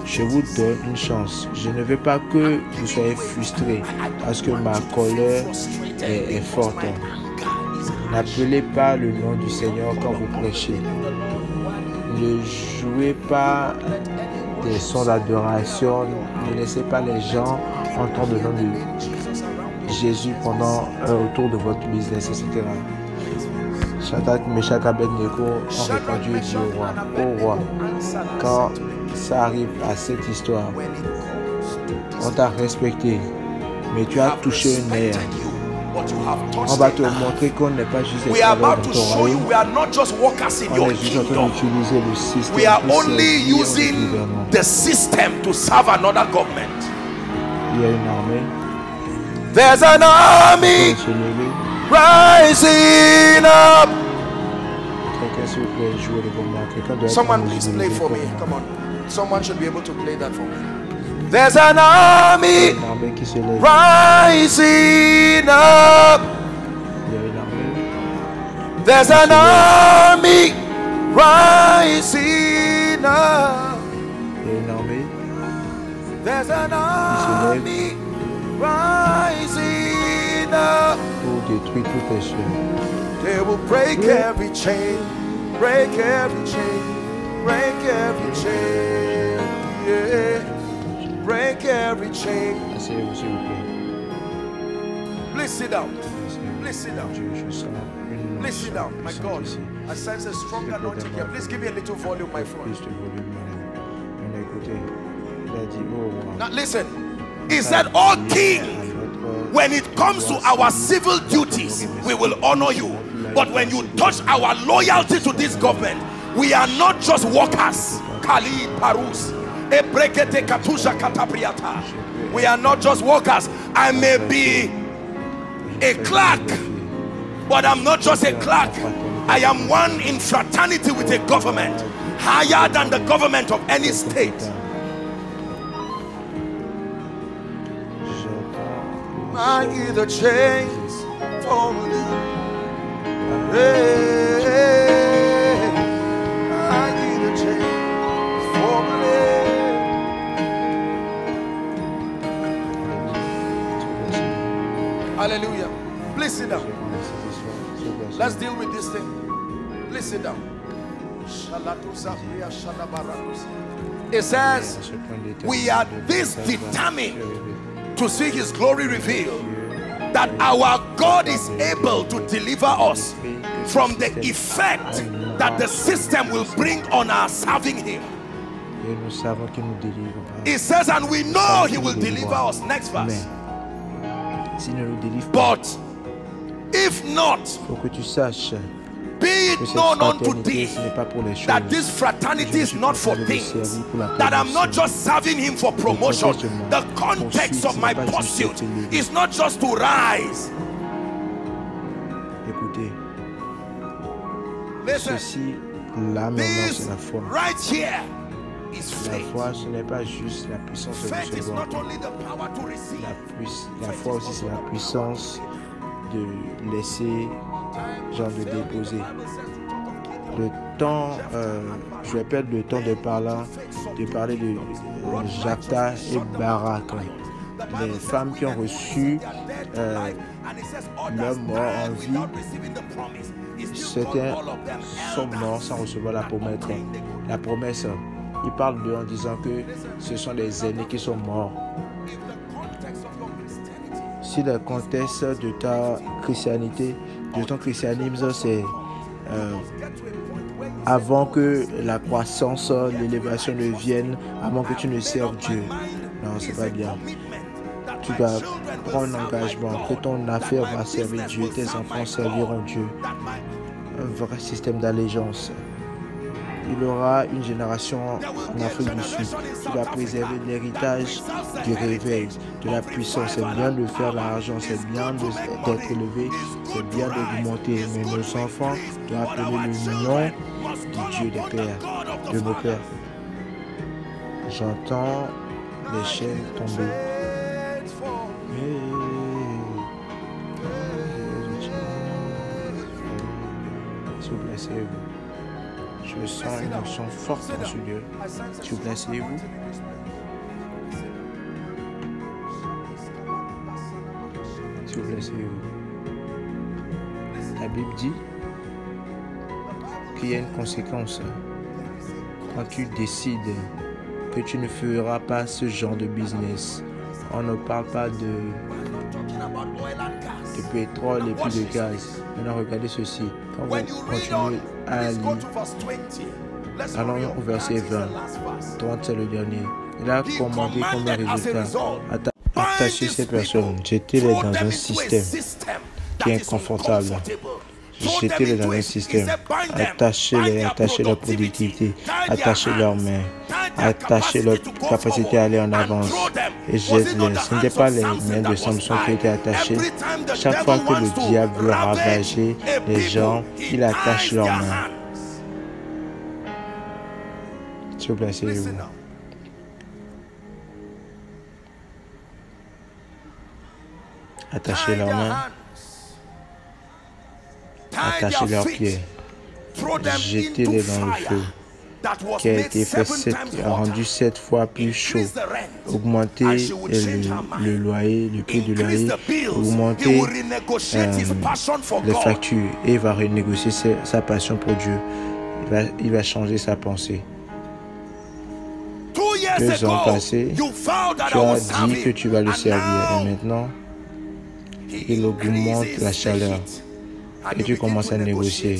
A: Je vous donne une chance. Je ne veux pas que vous soyez frustrés parce que ma colère est forte. N'appelez pas le nom du Seigneur quand vous prêchez. Ne jouez pas des sons d'adoration. Ne laissez pas les gens entendre le nom de Jésus pendant autour de votre business, etc. Shadrach, Meshach, Abednego ont répondu et dit au roi, quand ça arrive à cette histoire, on t'a respecté, mais tu as touché une nerf. On va te montrer qu'on n'est pas juste des travailleurs dans ton royaume. On est juste en train d'utiliser le système.
B: We are only using the system to serve another government.
A: Il y a une armée.
B: There's an army rising up. Someone please play for me. Come on. Someone should be able to play that for me. There's an army rising up. There's an army rising up. There's an army rising up. They will break every chain, break every chain, break every chain, yeah. Break every chain. Please sit down. Please sit down. Please sit down. My God, I sense a strong anointing here. Please give me a little volume, my friend. Now listen. He said, "Oh King, when it comes to our civil duties, we will honor you. But when you touch our loyalty to this government, we are not just workers." Kali Parus. We are not just workers. I may be a clerk, but I'm not just a clerk. I am one in fraternity with a government higher than the government of any state. I hear the chains falling. Hey, I hear the chains falling. Hallelujah. Please sit down. Let's deal with this thing. Please sit down. It says, we are this determined to see his glory revealed, that our God is able to deliver us from the effect that the system will bring on our serving him. It says, and we know he will deliver us. Next verse. But if not, be it known unto thee that this fraternity is not for things, that I'm not just serving him for promotion. The context of my pursuit is not just to rise. Listen, this right here is faith. Faith is not only the power to receive.
A: La foi aussi, c'est la puissance de laisser, genre de déposer. Le temps, je vais perdre le temps de parler de Jacta et Barak, les femmes qui ont reçu leur mort en vie. Certains sont morts sans recevoir la promesse. Il parle d'eux en disant que ce sont les aînés qui sont morts. Si le contexte de ta christianité, de ton christianisme, c'est avant que la croissance, l'élévation ne vienne, avant que tu ne serves Dieu. Non, c'est pas bien. Tu dois prendre un engagement que ton affaire va servir Dieu, tes enfants serviront Dieu. Un vrai système d'allégeance. Il y aura une génération en Afrique du Sud qui va préserver l'héritage du réveil, de la puissance. C'est bien de faire l'argent, c'est bien d'être élevé, c'est bien d'augmenter. Mais nos enfants doivent appeler le nom du Dieu des pères, de nos pères. J'entends les chaînes tomber. S'il vous plaît, c'est vous. Je sens une onction forte dans ce lieu. S'il vous plaît, asseyez-vous. S'il vous plaît, asseyez-vous. La Bible dit qu'il y a une conséquence quand tu décides que tu ne feras pas ce genre de business. On ne parle pas de pétrole et puis de gaz. Maintenant, regardez ceci. Quand vous continuez à lire, allons au verset 20. 30, c'est le dernier. Il a commandé comme résultat. Attachez ces personnes. Jetez-les dans un système qui est inconfortable. Jetez-les dans un système. Attachez-les, attachez leur productivité, attachez leurs mains, attachez leur capacité à aller en avance et jette-les. Ce n'était pas les mains de Samson qui étaient attachées. Chaque fois que le diable veut ravager les gens, il attache leurs mains. S'il vous plaît, asseyez-vous. Attachez leurs mains. Attachez leurs pieds, jetez-les dans le feu qui a été rendu 7 fois plus chaud. Augmentez le loyer, le prix du loyer, augmentez les factures et il va renégocier sa passion pour Dieu. Il va changer sa pensée. 2 ans passés, tu as dit que tu vas le servir et maintenant, il augmente la chaleur. Et tu commences à négocier.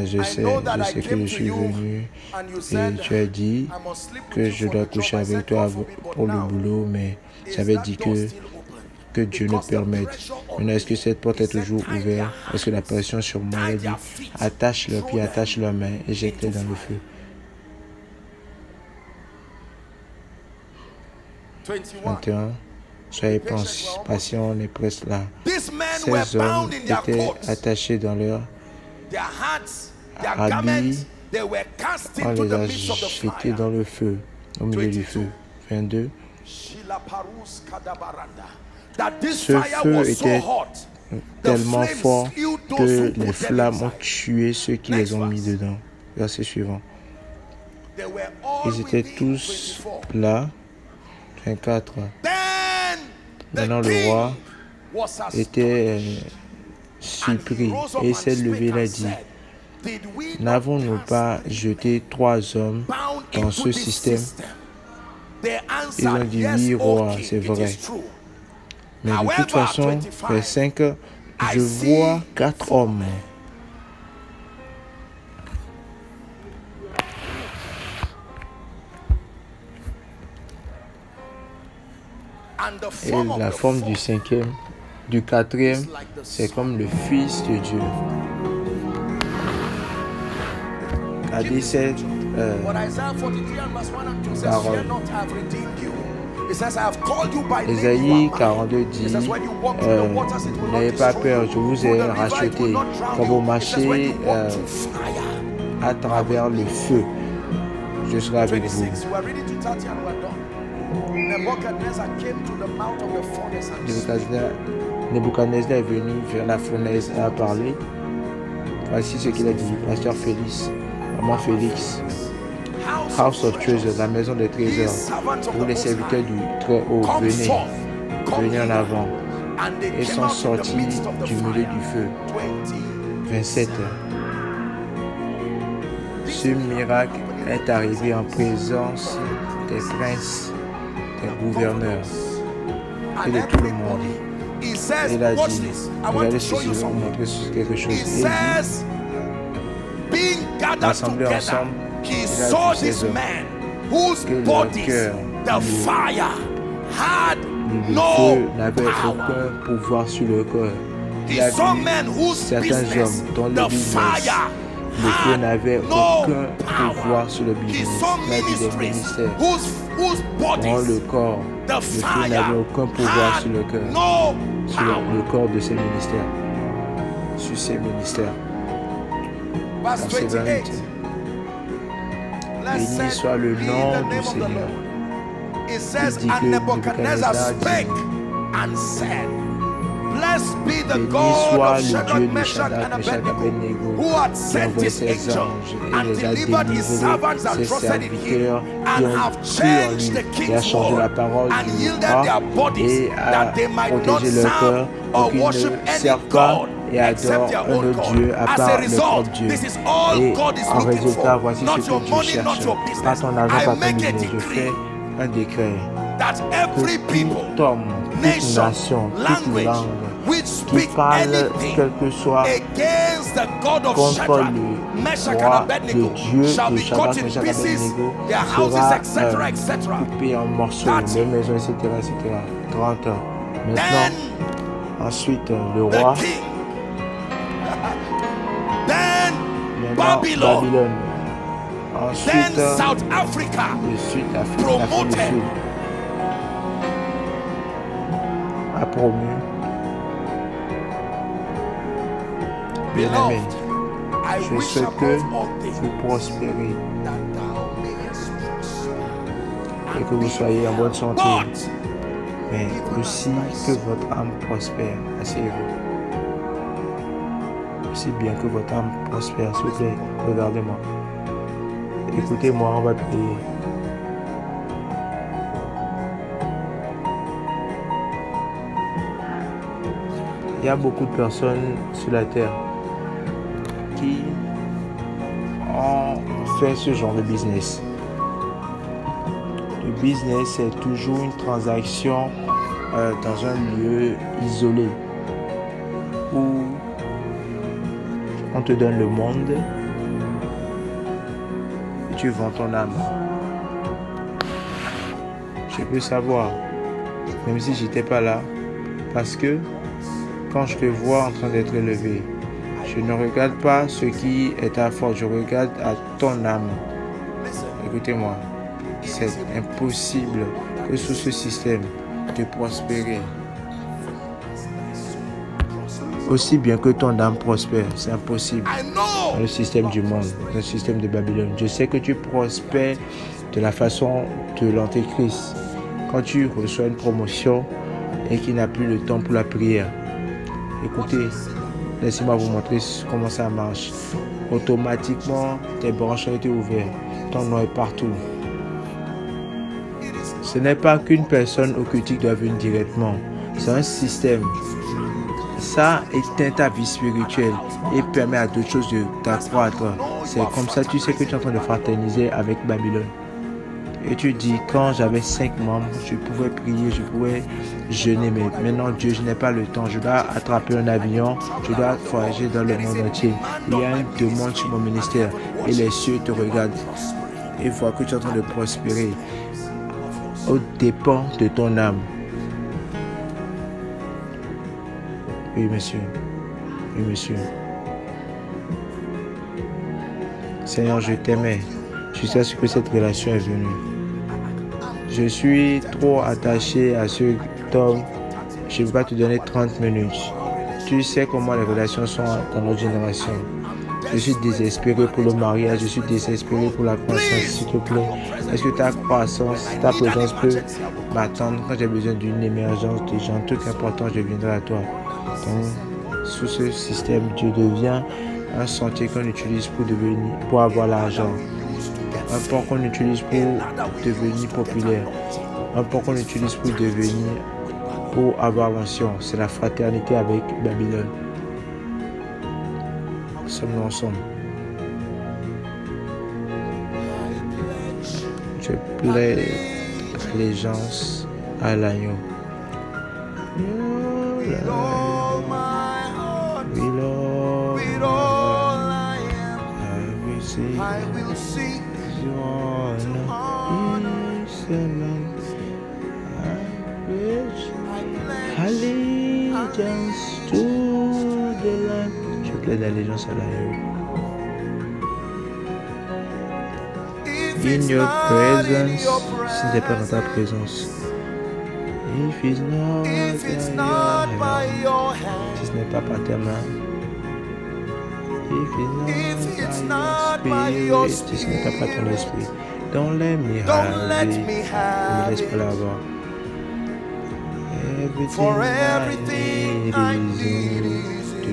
A: Je sais que je suis venu et tu as dit que je dois coucher avec toi pour le boulot, mais j'avais dit que Dieu nous permette. Maintenant, est-ce que cette porte est toujours ouverte? Est-ce que la pression sur moi a dit attache leurs pieds, attache leurs mains et jette-les dans le feu? 21. Soyez patients, on est presque là. Ces hommes étaient attachés dans leurs habits. On les a jetés dans le feu, au milieu du feu. 22. Ce feu était tellement fort que les flammes ont tué ceux qui les ont mis dedans. Verset suivant. Ils étaient tous là. 24. Maintenant, le roi était surpris et s'est levé et a dit, n'avons-nous pas jeté 3 hommes dans ce système? Ils ont dit, oui, roi, c'est vrai. Mais de toute façon, les 5, je vois 4 hommes. Et la forme du 5e, du 4e, c'est comme le Fils de Dieu. Regardez cette parole. Ésaïe 42 dit, n'ayez pas peur, je vous ai racheté. Quand vous marchez à travers le feu, je serai avec vous. Nebuchadnezzar est venu vers la fournaise et a parlé. Voici ce qu'il a dit. Pasteur Félix, maman Félix, House of Treasure, la maison des trésors. Vous les serviteurs du Très-Haut, venez en avant. Et sont sortis du milieu du feu. 27. Ce miracle est arrivé en présence des princes, des gouverneurs et de tout le monde. Il a dit, regardez ceci, je vais vous montrer quelque chose. Il dit, rassemblés ensemble, il a dit ces hommes que leur cœur, le feu n'avait aucun pouvoir sur le corps. Il a vu certains hommes dont le business, le feu n'avait aucun pouvoir sur le business. Il a dit des ministères dont le corps, le feu n'avait aucun pouvoir sur le cœur, sur le corps de ces ministères, sur ces ministères. Verset 28. Béni soit le nom du Seigneur. Il dit que Nebuchadnezzar dit, Béni soit le Dieu de Shadrach, Meshach et Abednego, qui a envoyé ses anges et les a délivrés, ses serviteurs qui ont cru en lui, et a changé la parole du roi et a protégé leur cœur pour qu'ils ne servent pas et adorent un autre Dieu à part leur propre Dieu. Et en résultat, voici ce que Dieu cherche. Pas ton argent, pas ton business. Je fais un décret que tout homme, toute nation, toute langue qui parle quel que soit contre le roi, le Dieu de Shadrach, Meshach et Abednego sera coupé en morceaux, les maisons, etc., etc. 30 ans. Maintenant, ensuite, le roi. Maintenant, Babylone. Ensuite, le Sud-Afrique, l'Afrique du Sud a promu. Bien-aimé, je souhaite que vous prospérez et que vous soyez en bonne santé, mais aussi que votre âme prospère. Asseyez-vous. Aussi bien que votre âme prospère, s'il vous plaît, regardez-moi. Écoutez-moi, on va prier. Il y a beaucoup de personnes sur la terre qui ont fait ce genre de business. Le business, c'est toujours une transaction dans un lieu isolé où on te donne le monde et tu vends ton âme. Je peux savoir, même si j'étais pas là, parce que quand je te vois en train d'être élevé, je ne regarde pas ce qui est à force, je regarde à ton âme. Écoutez-moi, c'est impossible que sous ce système de prospérer. Aussi bien que ton âme prospère, c'est impossible dans le système du monde, dans le système de Babylone. Je sais que tu prospères de la façon de l'antéchrist. Quand tu reçois une promotion et qu'il n'a plus le temps pour la prière. Écoutez, laissez-moi vous montrer comment ça marche. Automatiquement, tes branches ont été ouvertes. Ton nom est partout. Ce n'est pas qu'une personne occultique doit venir directement. C'est un système. Ça éteint ta vie spirituelle et permet à d'autres choses d'accroître. C'est comme ça, tu sais que tu es en train de fraterniser avec Babylone. Et tu dis, quand j'avais 5 membres, je pouvais prier, je pouvais jeûner, mais maintenant Dieu, je n'ai pas le temps, je dois attraper un avion, je dois voyager dans le monde entier. Il y a une demande sur mon ministère et les cieux te regardent et voient que tu es en train de prospérer aux dépens de ton âme. Oui, monsieur. Oui, monsieur. Seigneur, je t'aimais jusqu'à ce que cette relation est venue. Je suis trop attaché à cet homme. Je ne vais pas te donner 30 minutes. Tu sais comment les relations sont dans notre génération. Je suis désespéré pour le mariage. Je suis désespéré pour la croissance, s'il te plaît. Est-ce que ta croissance, ta présence peut m'attendre quand j'ai besoin d'une émergence de gens? Tout important, je viendrai à toi. Donc, sous ce système, Dieu devient un sentier qu'on utilise pour avoir l'argent. Un pont qu'on utilise pour devenir populaire. Un pont qu'on utilise pour avoir l'onction. C'est la fraternité avec Babylone. Sommes-nous ensemble? Je plaide allégeance à l'agneau. With all I am, I will seek your allegiance to the Lamb. Je plaide allégeance à l'agneau. In your presence, si ce n'est pas dans ta présence. If it's not by your hand, si ce n'est pas par ta main. If it's not by your spirit, si ce n'est pas par ton esprit. Don't let me have it. Ne me laisse pas l'avoir. De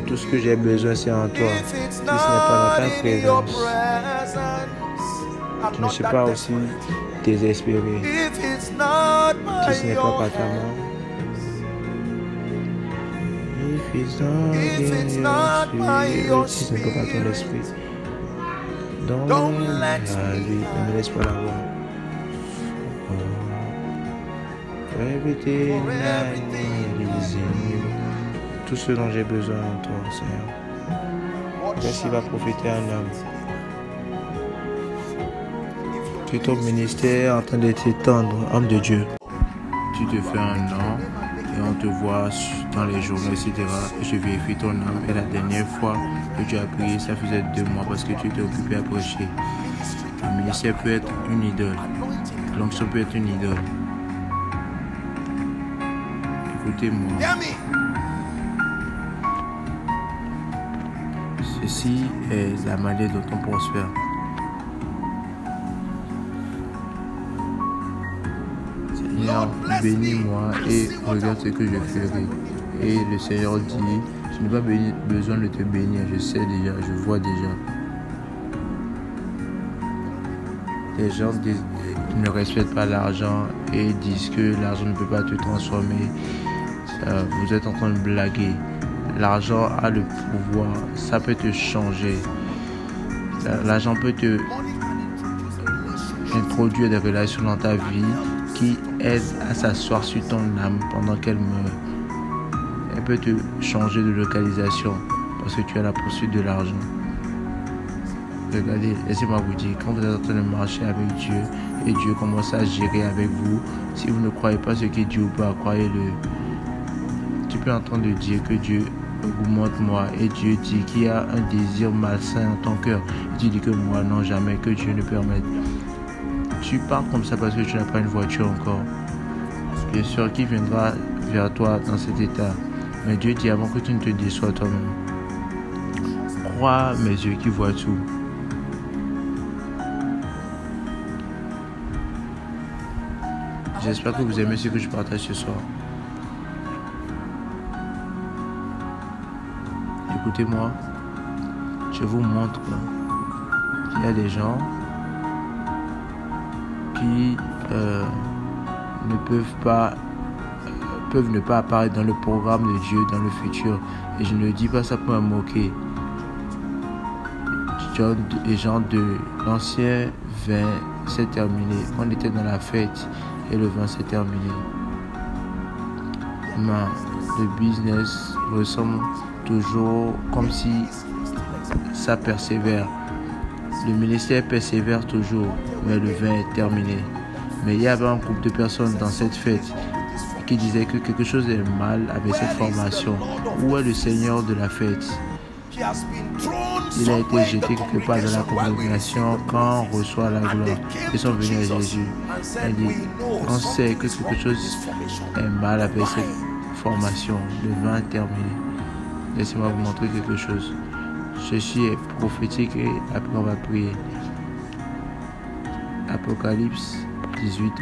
A: tout ce que j'ai besoin, c'est en toi. Si ce n'est pas dans ta présence, je ne suis pas aussi désespéré. Si ce n'est pas par ta main, si ce n'est pas par ton esprit, dans la vie, ne me laisse pas la voir. Tout ce dont j'ai besoin en toi, Seigneur. Qu'est-ce qui va profiter à un homme? Tu es ton ministère en train d'être étendre, homme de Dieu. Tu te fais un nom et on te voit dans les journaux, etc. Et je vérifie ton âme. Et la dernière fois que tu as prié, ça faisait 2 mois parce que tu t'es occupé à prêcher. Le ministère peut être une idole. L'onction peut être une idole. Écoutez-moi. Ceci est la manière dont on prospère. Seigneur, bénis-moi et regarde ce que je ferai. Et le Seigneur dit, je n'ai pas besoin de te bénir, je sais déjà, je vois déjà. Les gens ne respectent pas l'argent et disent que l'argent ne peut pas te transformer. Vous êtes en train de blaguer. L'argent a le pouvoir, ça peut te changer. L'argent peut te introduire des relations dans ta vie qui aident à s'asseoir sur ton âme pendant qu'elle meurt. Elle peut te changer de localisation parce que tu es à la poursuite de l'argent. Regardez, laissez-moi vous dire, quand vous êtes en train de marcher avec Dieu et Dieu commence à gérer avec vous, si vous ne croyez pas ce qu'il dit ou pas, croyez-le. Tu peux entendre dire que Dieu augmente-moi et Dieu dit qu'il y a un désir malsain en ton cœur. Tu dis que moi, non, jamais, que Dieu ne permette. Tu parles comme ça parce que tu n'as pas une voiture encore. Bien sûr, qui viendra vers toi dans cet état? Mais Dieu dit avant que tu ne te déçois toi-même. Crois mes yeux qui voient tout. J'espère que vous aimez ce que je partage ce soir. Écoutez-moi, je vous montre qu'il y a des gens qui peuvent ne pas apparaître dans le programme de Dieu dans le futur. Et je ne dis pas ça pour me moquer. Les gens de l'ancien vin s'est terminé. On était dans la fête et le vin s'est terminé. Mais le business ressemble toujours comme si ça persévère. Le ministère persévère toujours, mais le vin est terminé. Mais il y avait un groupe de personnes dans cette fête qui disaient que quelque chose est mal avec cette formation. Où est le Seigneur de la fête? Il a été jeté quelque part dans la congrégation quand on reçoit la gloire. Ils sont venus à Jésus. Il dit, on sait que quelque chose est mal avec cette formation. Le vin est terminé. Laissez-moi vous montrer quelque chose. Ceci est prophétique et après on va prier. Apocalypse 18.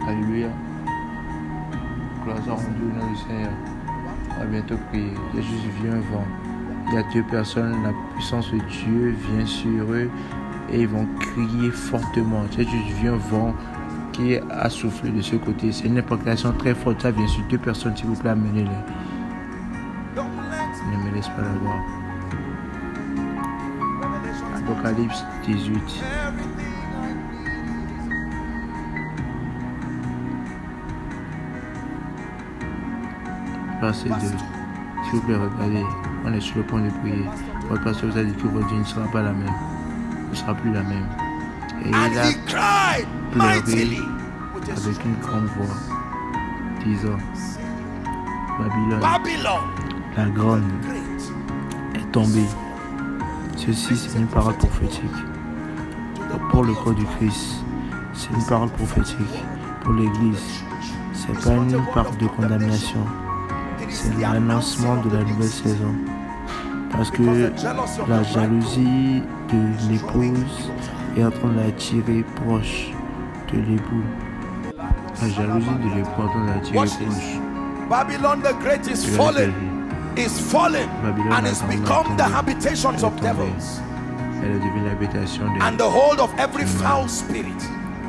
A: Alléluia. Gloire à Dieu, au nom du Seigneur. On va bientôt prier. Il y a juste vu un vent. Il y a 2 personnes, la puissance de Dieu vient sur eux et ils vont crier fortement. Il y a juste vu un vent qui a soufflé de ce côté. C'est une imprécation très forte. Ça vient sur 2 personnes, s'il vous plaît, amenez-les. Ne me laisse pas la voir. Apocalypse 18. Verset 2. S'il vous plaît, regardez. On est sur le point de prier. Votre pasteur vous a dit que votre vie ne sera pas la même. Ne sera plus la même. Et il a pleuré avec une grande voix, disant, Babylone, la grande, est tombée. Ceci, c'est une parole prophétique. Pour le corps du Christ, c'est une parole prophétique. Pour l'Église, c'est pas une parole de condamnation. C'est l'annoncement de la nouvelle saison. Parce que la jalousie de l'épouse est en train de l'attirer proche de l'époux. La jalousie de l'époux est en train de l'attirer proche.
B: Babylon the Great is fallen. Is fallen and is become the habitations of devils.
A: Elle est devenue l'habitation des
B: and the hold of every foul spirit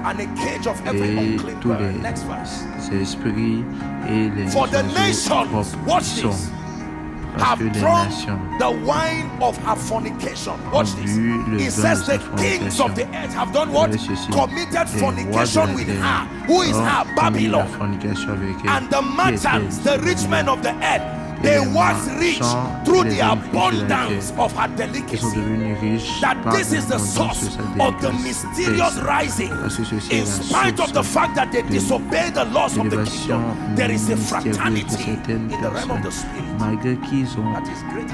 B: and a cage of every unclean bird. Next verse.
A: Esprits et les
B: For the nations, watch this, have drunk the wine of her fornication. Watch this. It says the kings of the earth have done what? Committed fornication with her. Who is her? Babylon. And the merchants, the rich men of the earth, they was rich through the abundance of her delicacy. That this is the source of the mysterious rising. In spite of the fact that they disobey the laws of the kingdom, there is a fraternity in the realm of the spirit.
A: Malgré qu'ils ont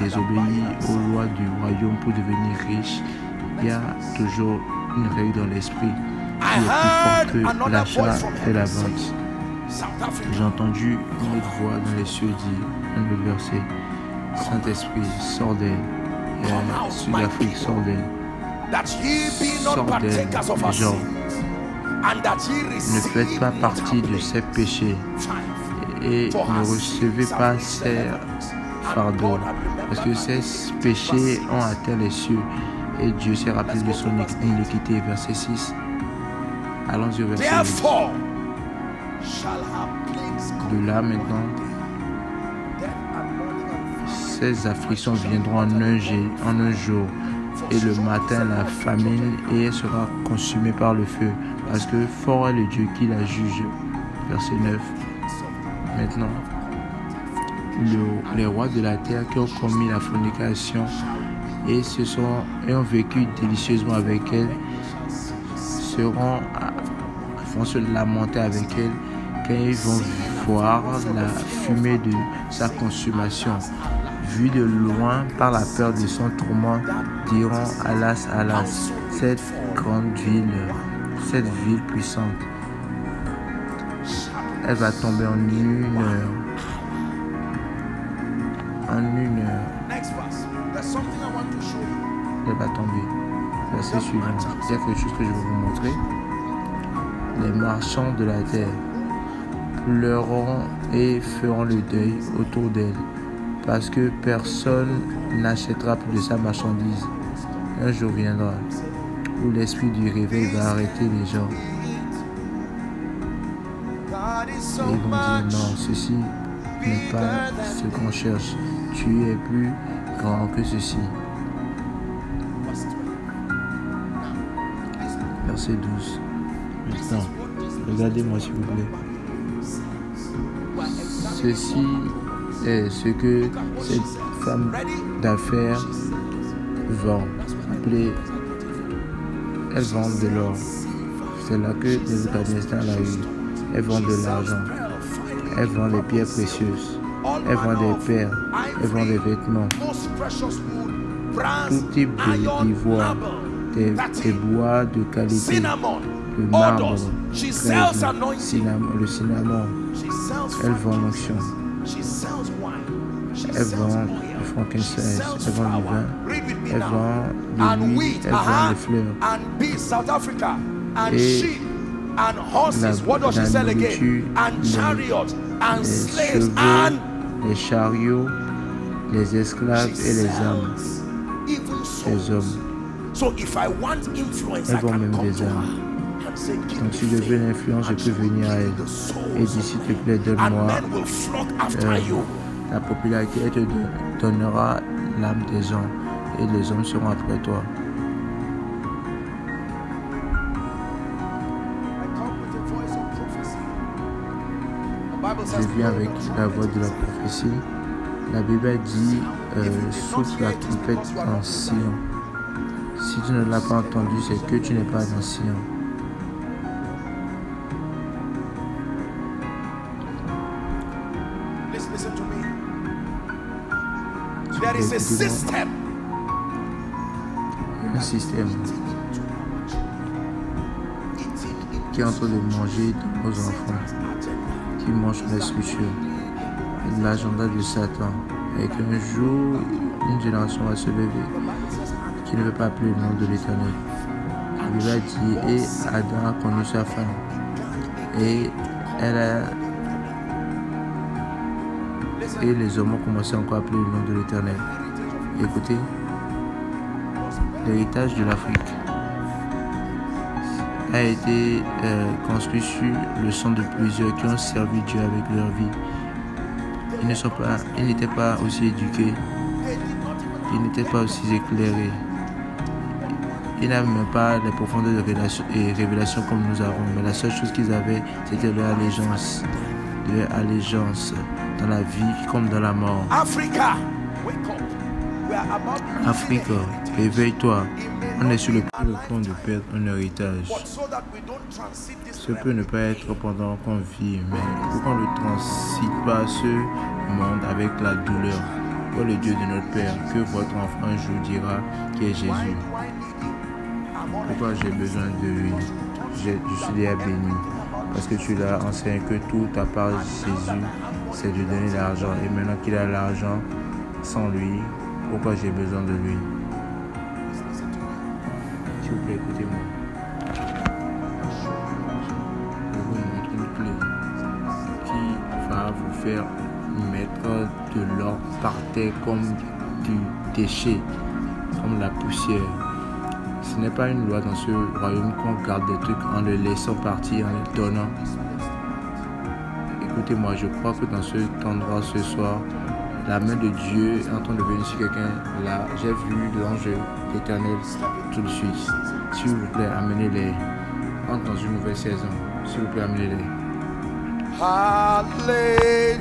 A: désobéi aux lois du royaume pour devenir riches, il y a toujours une règle dans l'esprit qui est plus forte que l'achat et la vente. J'ai entendu une autre voix dans les cieux dire, un autre verset, Saint-Esprit, sors d'elle, Sud-Afrique, sors d'elle, sors d'elle, genre, ne faites pas partie de ces péchés et ne recevez pas ces fardeaux, parce que ces péchés ont atteint les cieux et Dieu s'est rappelé de son iniquité. Verset 6. Allons-y au verset 8. De là maintenant, ces afflictions viendront en un jour, et le matin la famine, et elle sera consumée par le feu, parce que fort est le Dieu qui la juge. Verset 9. Maintenant, les rois de la terre qui ont commis la fornication et ont vécu délicieusement avec elle vont se lamenter avec elle quand ils vont voir la fumée de sa consommation. Vus de loin par la peur de son tourment, diront alas, alas, cette grande ville, cette ville puissante. Elle va tomber en une heure. En une heure. Elle va tomber. Verset suivant. Il y a quelque chose que je vais vous montrer. Les marchands de la terre pleureront et feront le deuil autour d'elle, parce que personne n'achètera plus de sa marchandise. Un jour viendra où l'esprit du réveil va arrêter les gens. Et ils vont dire non, ceci n'est pas ce qu'on cherche. Tu es plus grand que ceci. Verset 12. Maintenant, regardez-moi s'il vous plaît. Ceci est ce que cette femme d'affaires vend. Elle vend de l'or. C'est là que Nebuchadnezzar l'a eu. Elle vend de l'argent. Elle vend des pierres précieuses. Elle vend des perles. Elle vend des vêtements. Tout type d'ivoire. Des bois de qualité. Le marbre, le cinnamon. Elle vend l'onction. Elle vend le frankincense. Elle vend le vin. Elle vend de l'huile. Elle vend les fleurs. Et la nourriture, les chariots, les esclaves et les âmes. Les hommes. Elle vend même des âmes. Donc si je veux l'influence, je peux venir à elle. Et dit, s'il te plaît, donne-moi la popularité. Elle te donnera l'âme des gens. Et les hommes seront après toi. Je viens avec la voix de la prophétie. La Bible dit souffle la trompette en Sion. Si tu ne l'as pas entendu, c'est que tu n'es pas dans Sion. Un système qui est en train de manger de nos enfants, qui mange la scripture et de l'agenda de Satan, et qu'un jour une génération va se lever qui ne veut pas appeler le nom de l'Éternel. La lui a dit, et Adam a connu sa femme. Et les hommes ont commencé encore à appeler le nom de l'Éternel. Écoutez, l'héritage de l'Afrique a été construit sur le sang de plusieurs qui ont servi Dieu avec leur vie. Ils n'étaient pas aussi éduqués, ils n'étaient pas aussi éclairés. Ils n'avaient même pas les profondeurs de révélation comme nous avons. Mais la seule chose qu'ils avaient, c'était leur allégeance dans la vie comme dans la mort. Afrique, réveille-toi. On est sur le point de perdre un héritage. Ce peut ne pas être pendant qu'on vit, mais pour qu'on ne transite pas ce monde avec la douleur. Ô le Dieu de notre Père, que votre enfant un jour dira qui est Jésus. Pourquoi j'ai besoin de lui? Je suis déjà béni. Parce que tu l'as enseigné que tout à part Jésus, c'est de donner l'argent. Et maintenant qu'il a l'argent, sans lui, pourquoi j'ai besoin de lui? S'il vous plaît, écoutez-moi. Je vous montre une clé qui va vous faire mettre de l'or par terre comme du déchet, comme la poussière. Ce n'est pas une loi dans ce royaume qu'on garde des trucs en les laissant partir, en les donnant. Écoutez-moi, je crois que dans cet endroit ce soir, la main de Dieu est en train de venir sur quelqu'un. Là, j'ai vu l'ange éternel tout de suite. S'il vous plaît, amenez-les. Entre dans une nouvelle saison. S'il vous plaît, amenez-les.
B: Hallelujah.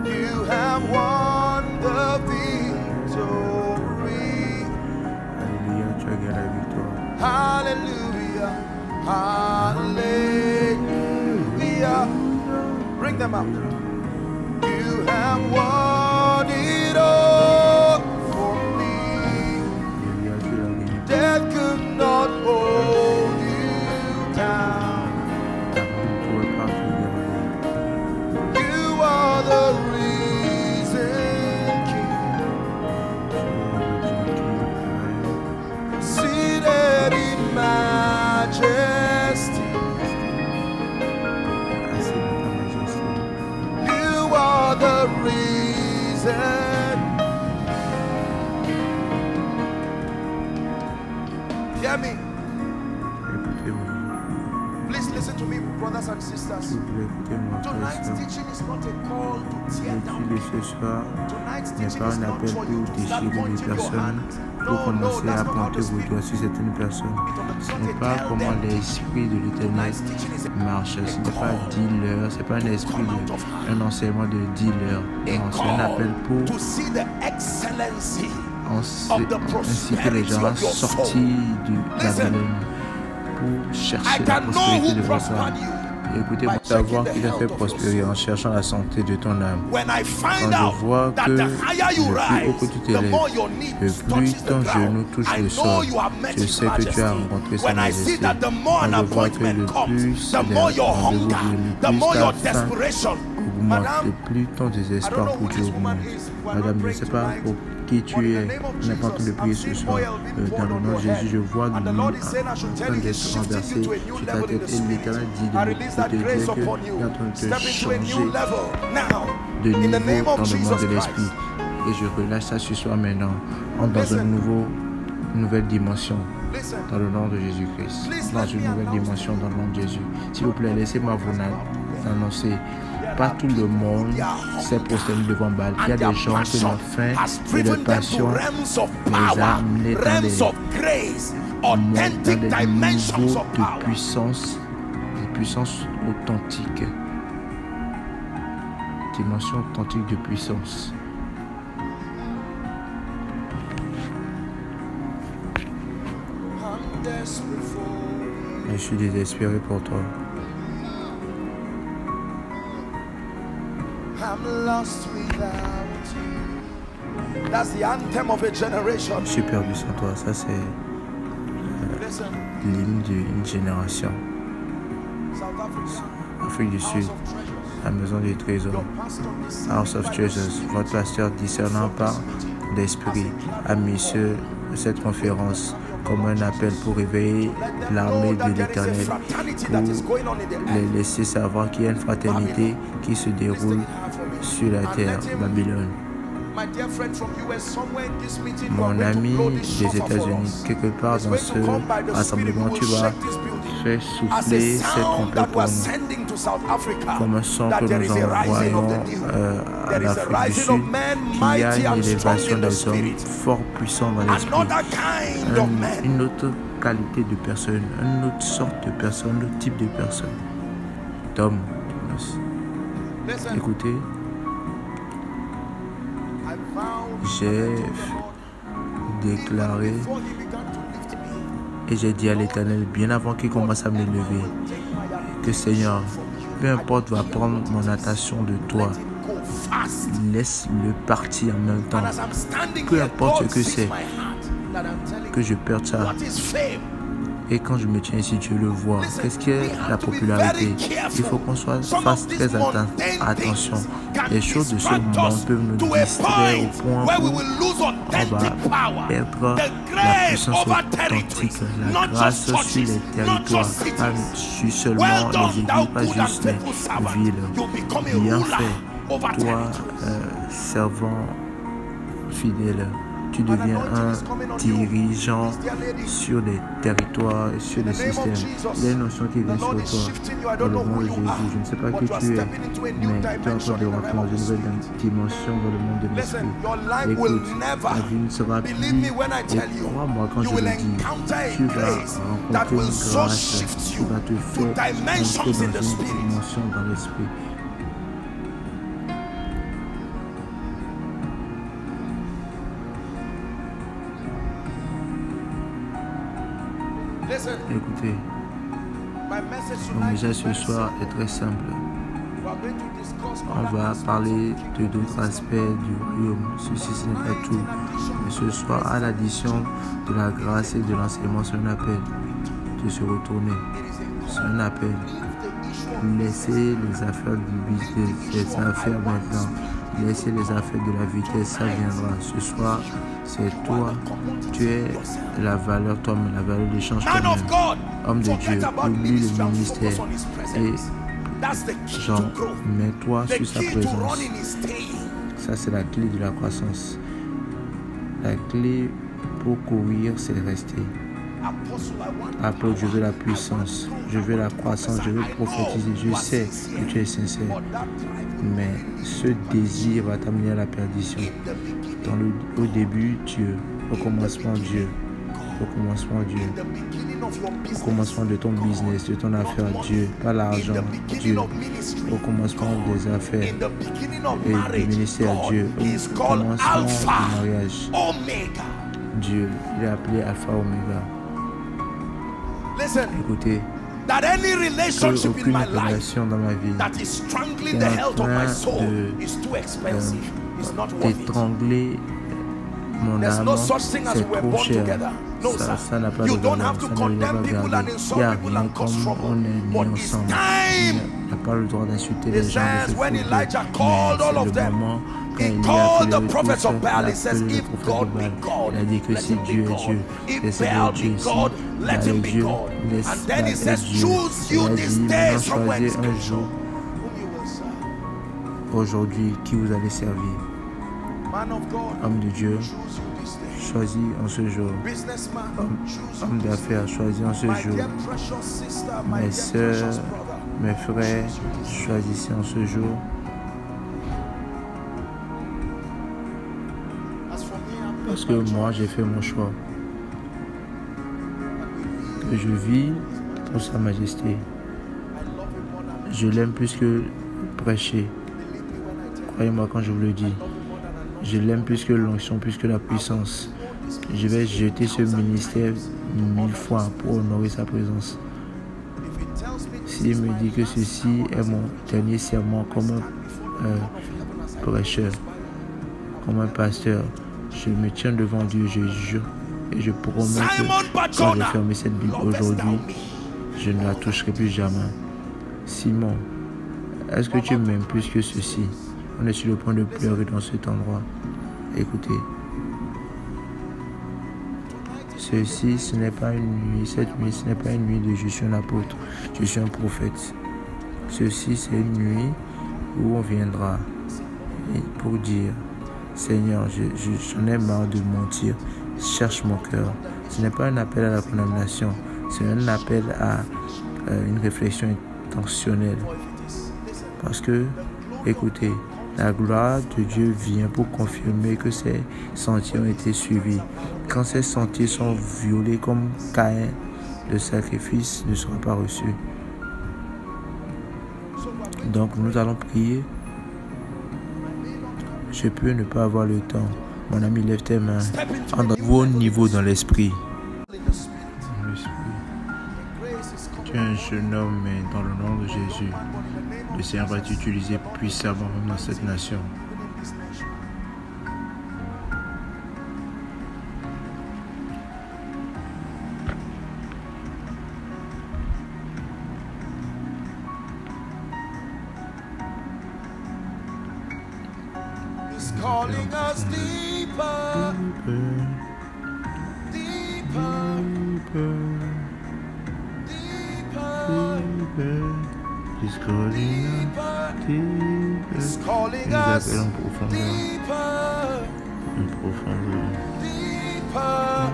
B: You have won the victory.
A: Alléluia, tu as gagné la victoire.
B: Hallelujah. Hallelujah. Bring them up. You have won it all for me. Death could not hold you down. You are the risen King, seated in majesty. You are the reason. Hear me. Please listen to me, brothers and sisters. Tonight's teaching is not a call to tear down people. Tonight's teaching is not for you to start pointing your hand.
A: Pour commencer à pointer vos doigts sur certaines personnes. Ce n'est pas comment l'esprit de l'Éternel marche. Ce n'est pas dealer, ce n'est pas un esprit, un enseignement de dealer. Non, c'est un appel pour inciter les gens à sortir de la Babylone pour chercher la prospérité de votre âme. Écoutez-moi, savoir qu'il a fait prospérer en cherchant la santé de ton âme. Quand je vois que le plus haut que tu t'élèves, le plus ton genou touche le sol, je sais que tu as rencontré sa majesté. Quand je vois que le plus les rendez-vous viennent, le plus ta faim augmente, le plus ton désespoir pour Dieu augmente. Madame, je ne sais pas pour qui tu es. On est en train de prier ce soir. Dans le nom de Jésus, je vois l'huile en train d'être renversée sur ta tête. Et l'Éternel dit de te dire qu'il est en train de te changer de niveau dans le monde de l'esprit. Et je relâche ça ce soir maintenant. Entre dans une nouvelle dimension. Dans le nom de Jésus-Christ. Dans une nouvelle dimension dans le nom de Jésus. S'il vous plaît, laissez-moi vous annoncer. Pas tout le monde s'est prosterné devant Baal. Il y a des gens que leur faim et leur passion les a amenés dans des niveaux de puissance authentique. Dimension authentique de puissance. Je suis désespéré pour toi.
B: I'm lost without you. That's the anthem of a generation.
A: Je suis perdu sans toi. Ça, c'est l'hymne d'une génération. Afrique du Sud, la maison du trésor, House of Treasures. Votre pasteur discernant par l'esprit a mis ce cette conférence comme un appel pour réveiller l'armée de l'Éternel, pour les laisser savoir qu'il y a une fraternité qui se déroule sur la terre, Babylone. Mon ami des États-Unis, quelque part dans ce rassemblement, tu vas faire souffler cette trompette pour nous, comme un son que nous envoyons à l'Afrique du Sud, qu'il y a une élévation des hommes fort puissants dans l'esprit, une autre qualité de personne, une autre sorte de personne, un autre type de personne, d'homme. Écoutez, j'ai déclaré et j'ai dit à l'Éternel, bien avant qu'il commence à me lever, que Seigneur, peu importe va prendre mon attention de toi, laisse-le partir en même temps. Peu importe ce que c'est, que je perde ça. Et quand je me tiens ici, Dieu le voit. Qu'est-ce que la popularité? Il faut qu'on fasse très attention. Les choses de ce monde peuvent nous distraire au point où on va perdre la puissance authentique, la grâce sur les territoires, pas sur seulement les églises, pas juste les villes. Bien fait, toi, servant fidèle. Tu deviens un dirigeant sur des territoires, sur des systèmes. Il y a une notion qui vient sur toi. Dans le monde de Jésus, je ne sais pas qui tu es, mais tu es en train de rentrer dans une nouvelle dimension dans le monde de l'esprit. Écoute, ta vie ne sera plus. Et crois-moi quand je le dis, tu vas rencontrer une grâce qui va te faire entrer dans une dimension dans l'esprit. Écoutez, mon message ce soir est très simple. On va parler de d'autres aspects du royaume. Ceci, ce n'est pas tout. Mais ce soir, à l'addition de la grâce et de l'enseignement, c'est un appel de se retourner. C'est un appel. Laissez les affaires du business, les affaires maintenant. Laissez les affaires de la vitesse, ça viendra. Ce soir, c'est toi. Tu es la valeur toi-même, la valeur d'échange toi-même. Homme de Dieu, oublie le ministère et genre, mets-toi sur sa présence. Ça, c'est la clé de la croissance. La clé pour courir, c'est rester. Apôtre, je veux la puissance, je veux la croissance, je veux prophétiser. Je sais que tu es sincère, mais ce désir va t'amener à la perdition. Au début, Dieu. Au commencement, Dieu. Au commencement, Dieu. Au commencement de ton business, de ton affaire, Dieu. Pas l'argent, Dieu. Au commencement des affaires et du ministère, Dieu. Au commencement du mariage, Dieu. Il est appelé Alpha Omega. Écoutez, aucune relation dans ma vie qui est en train d'étrangler mon âme, c'est trop cher. Ça n'a pas de valeur, ça ne va pas garder. Il n'y a rien comme on est mis ensemble. On n'a pas le droit d'insulter les gens, de se foutre. Mais c'est le moment quand il y a appelé le prophète de Baal. Il a dit que si Dieu est Dieu, laissez Dieu ici. Là est Dieu, laisse Dieu. Il a dit, maintenant choisissez un jour, aujourd'hui, qui vous allez servir. Homme de Dieu, choisis en ce jour. Homme d'affaires, choisis en ce jour. Mes soeurs, mes frères, choisissez en ce jour. Parce que moi, j'ai fait mon choix. Que je vis pour sa majesté. Je l'aime plus que prêcher. Croyez-moi quand je vous le dis. Je l'aime plus que l'onction, plus que la puissance. Je vais jeter ce ministère 1000 fois pour honorer sa présence. S'il me dit que ceci est mon dernier serment comme un prêcheur, comme un pasteur, je me tiens devant Dieu, je jure et je promets que quand je ferme cette Bible aujourd'hui, je ne la toucherai plus jamais. Simon, est-ce que tu m'aimes plus que ceci? On est sur le point de pleurer dans cet endroit. Écoutez. Ceci, ce n'est pas une nuit. Cette nuit, ce n'est pas une nuit de je suis un apôtre, je suis un prophète. Ceci, c'est une nuit où on viendra pour dire, Seigneur, j'en ai marre de mentir, cherche mon cœur. Ce n'est pas un appel à la condamnation, c'est un appel à une réflexion intentionnelle. Parce que, écoutez, la gloire de Dieu vient pour confirmer que ces sentiers ont été suivis. Quand ces sentiers sont violés comme Caïn, le sacrifice ne sera pas reçu. Donc nous allons prier. Je peux ne pas avoir le temps. Mon ami, lève tes mains. À un nouveau niveau dans l'esprit. Tu es un jeune homme, mais dans le nom de Jésus, le Seigneur va t'utiliser puissamment même dans cette nation.
B: Calling us deeper, deeper, deeper.
A: He's calling us deeper.
B: Deeper.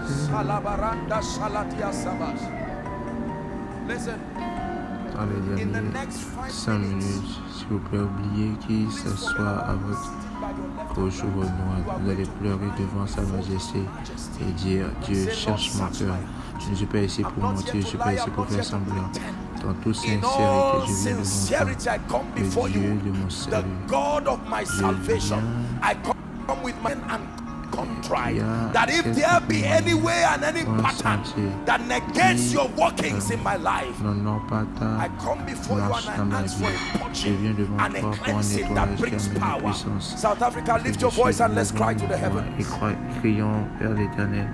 B: Salabaranda Shalatia Sabas. Listen.
A: Dans les dernières 5 minutes, s'il vous plaît, oubliez qui s'assoit à votre gauche ou votre droite. Vous allez pleurer devant sa majesté et dire, Dieu, cherche mon cœur. Je ne suis pas ici pour mentir, je ne suis pas ici pour faire semblant. Dans toute sincérité, je viens devant toi, le Dieu de mon salut.
B: That if there be any way and any pattern that negates your workings in my life, I come before you and I ask for a purging and a cleansing that brings power. South Africa, lift your voice and let's cry to the heaven.
A: Crions vers l'Éternel.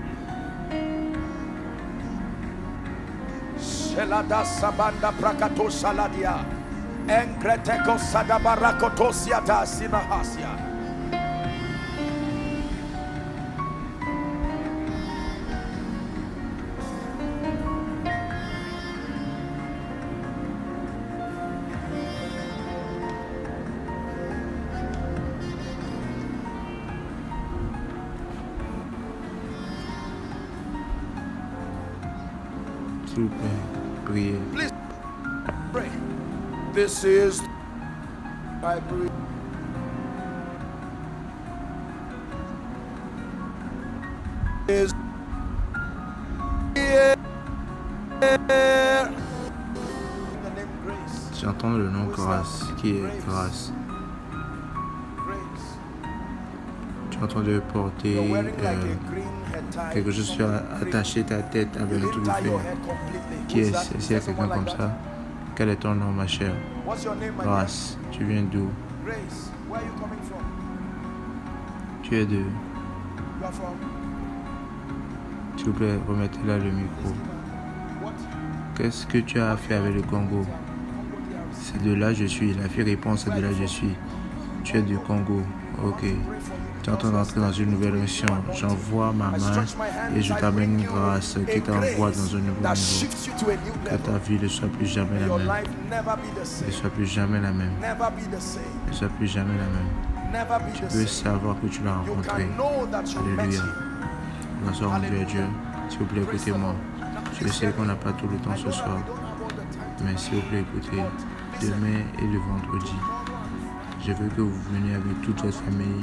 B: Shelada sabanda prakato saladia, enkreteko sadabarakoto siata sinahasia.
A: S'il vous plaît, priez.
B: Please pray. This is I pray. Is here.
A: J'entends le nom grâce, qui est grâce. Tu es en train de porter quelque chose sur attacher ta tête avec un truc fait. Qui est s'il y a quelqu'un comme ça? Quel est ton nom, ma chère? Grâce, tu viens d'où? Tu es de... S'il vous plaît, remettez-là le micro. Qu'est-ce que tu as fait avec le Congo? C'est de là je suis. La fille répond, c'est de là je suis. Tu es du Congo. Ok. Tu es en train d'entrer dans une nouvelle mission. J'envoie ma main et je t'amène une grâce qui t'envoie dans un nouveau niveau. Que ta vie ne soit plus jamais la même. Ne soit plus jamais la même. Ne soit plus jamais la même. Tu peux savoir que tu l'as rencontré. Alléluia. Grâce rendue à Dieu. S'il vous plaît, écoutez-moi. Je sais qu'on n'a pas tout le temps ce soir. Mais s'il vous plaît, écoutez. Demain et le vendredi, je veux que vous veniez avec toute votre famille.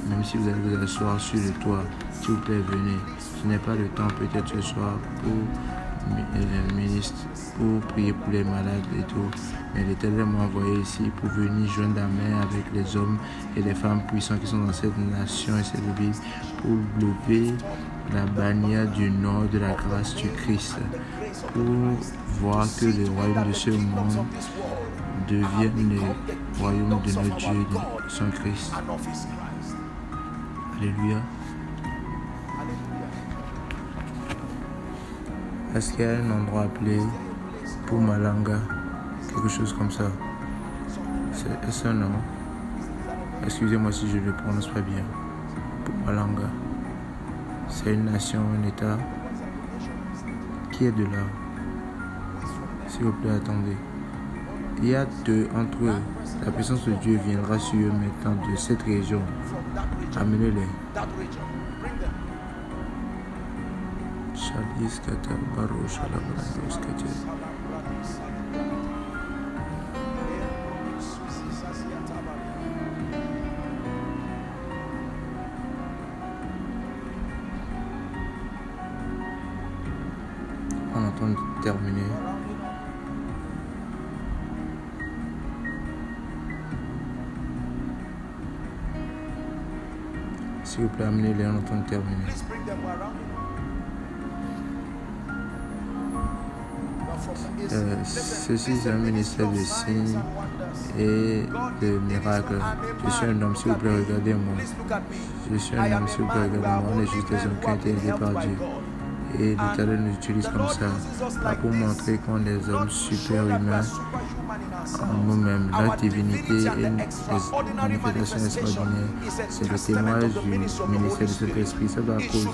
A: Même si vous allez vous asseoir sur le toit, s'il vous plaît, venez. Ce n'est pas le temps peut-être ce soir pour le ministre, pour prier pour les malades et tout. Mais l'Éternel m'a envoyé ici pour venir joindre la main avec les hommes et les femmes puissants qui sont dans cette nation et cette ville pour lever la bannière du nom de la grâce du Christ. Pour voir que le royaume de ce monde devienne le royaume de notre Dieu, de son Christ. Alléluia. Est-ce qu'il y a un endroit appelé Mpumalanga? Quelque chose comme ça. C'est un nom. Excusez-moi si je ne le prononce pas bien. Mpumalanga. C'est une nation, un État qui est de là. S'il vous plaît, attendez. Il y a deux entre eux. La puissance de Dieu viendra sur eux maintenant de cette région. Amenez-les. Chalis Kata Baro Shalabrandos Kate. On entend terminer. S'il vous plaît, amenez-les, on entend terminer. Ceci c'est un ministère de signes et de miracles. Je suis un homme, s'il vous plaît, regardez-moi. Je suis un homme, s'il vous plaît, regardez-moi. On est juste des hommes qui ont été aidés par Dieu. Et l'Éternel nous utilise comme ça, pas pour montrer qu'on est des hommes super humains en nous-mêmes. Notre divinité et nos manifestations extraordinaires, c'est le témoignage du ministère de cet esprit. Ça doit causer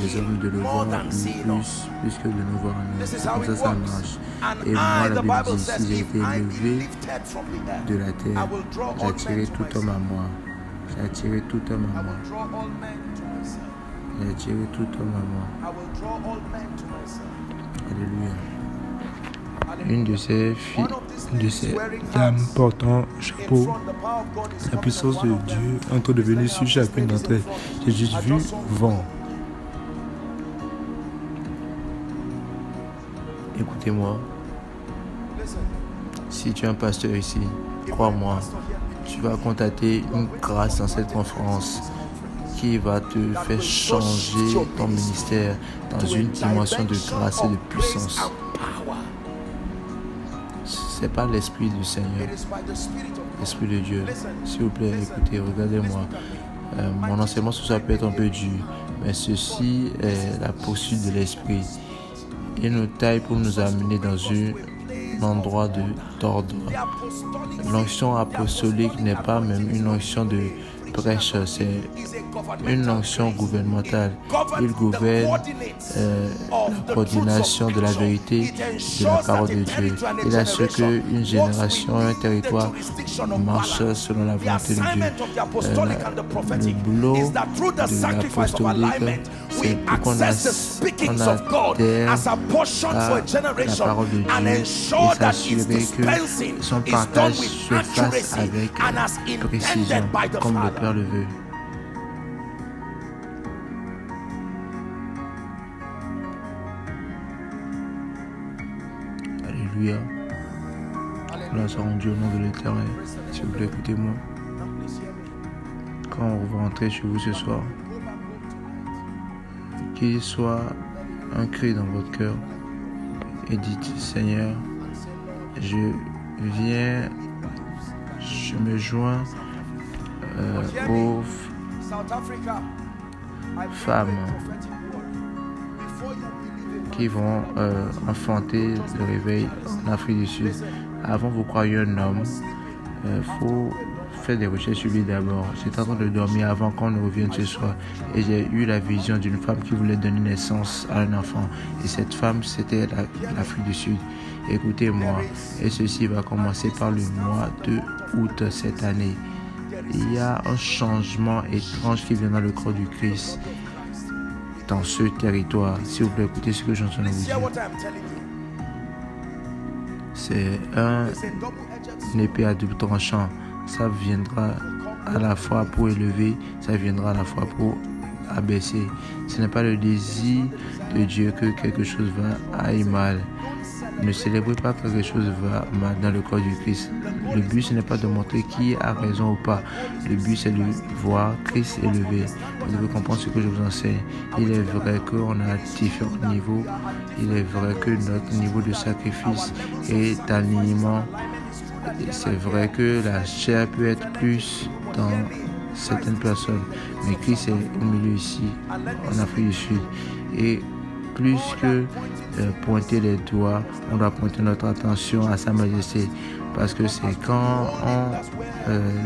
A: les hommes de le voir plus que de nous voir nous. C'est comme ça marche. Et moi, la Bible dit, si j'ai été élevé de la terre, j'ai attiré tout homme à moi. J'ai attiré tout homme à moi. J'ai attiré tout homme à moi. Alléluia. Une de ces filles, de ces dames portant un chapeau, la puissance de Dieu est en train de venir sur chacune d'entre elles. J'ai juste vu vent. Écoutez-moi. Si tu es un pasteur ici, crois-moi, tu vas constater une grâce dans cette conférence qui va te faire changer ton ministère dans une dimension de grâce et de puissance. C'est pas l'Esprit du Seigneur, l'Esprit de Dieu. S'il vous plaît, écoutez, regardez-moi. Mon enseignement sur ça peut être un peu dur, mais ceci est la poursuite de l'Esprit. Il nous taille pour nous amener dans un endroit d'ordre. L'onction apostolique n'est pas même une onction de prêche, c'est une onction gouvernementale. Il gouverne la coordination de la vérité de la parole de Dieu. Il assure qu'une génération, un territoire marche selon la volonté de Dieu. Le boulot de l'apostolique, c'est pour qu'on adhère à la parole de Dieu et s'assurer que son partage se fasse avec précision, comme le Père le veut. Alléluia. Nous sommes Dieu au nom de l'Éternel. S'il vous plaît, écoutez-moi. Quand on va rentrer chez vous ce soir, qu'il soit un cri dans votre cœur et dites, Seigneur, je me joins aux femmes qui vont enfanter le réveil en Afrique du Sud. Avant, vous croyez un homme, faut faire des recherches sur lui d'abord. J'étais en train de dormir avant qu'on ne revienne ce soir et j'ai eu la vision d'une femme qui voulait donner naissance à un enfant. Et cette femme, c'était l'Afrique du Sud. Écoutez-moi, et ceci va commencer par le mois de août cette année. Il y a un changement étrange qui vient dans le corps du Christ dans ce territoire. S'il vous plaît, écoutez ce que je suis en train de vous dire. C'est une épée à double tranchant. Ça viendra à la fois pour élever, ça viendra à la fois pour abaisser. Ce n'est pas le désir de Dieu que quelque chose aille mal. Ne célébrez pas que quelque chose va mal dans le corps du Christ. Le but, ce n'est pas de montrer qui a raison ou pas. Le but, c'est de voir Christ élevé. Vous devez comprendre ce que je vous enseigne. Il est vrai qu'on a différents niveaux. Il est vrai que notre niveau de sacrifice est alignement. C'est vrai que la chair peut être plus dans certaines personnes. Mais Christ est au milieu ici, en Afrique du Sud. Et plus que pointer les doigts, on doit pointer notre attention à sa majesté. Parce que c'est quand on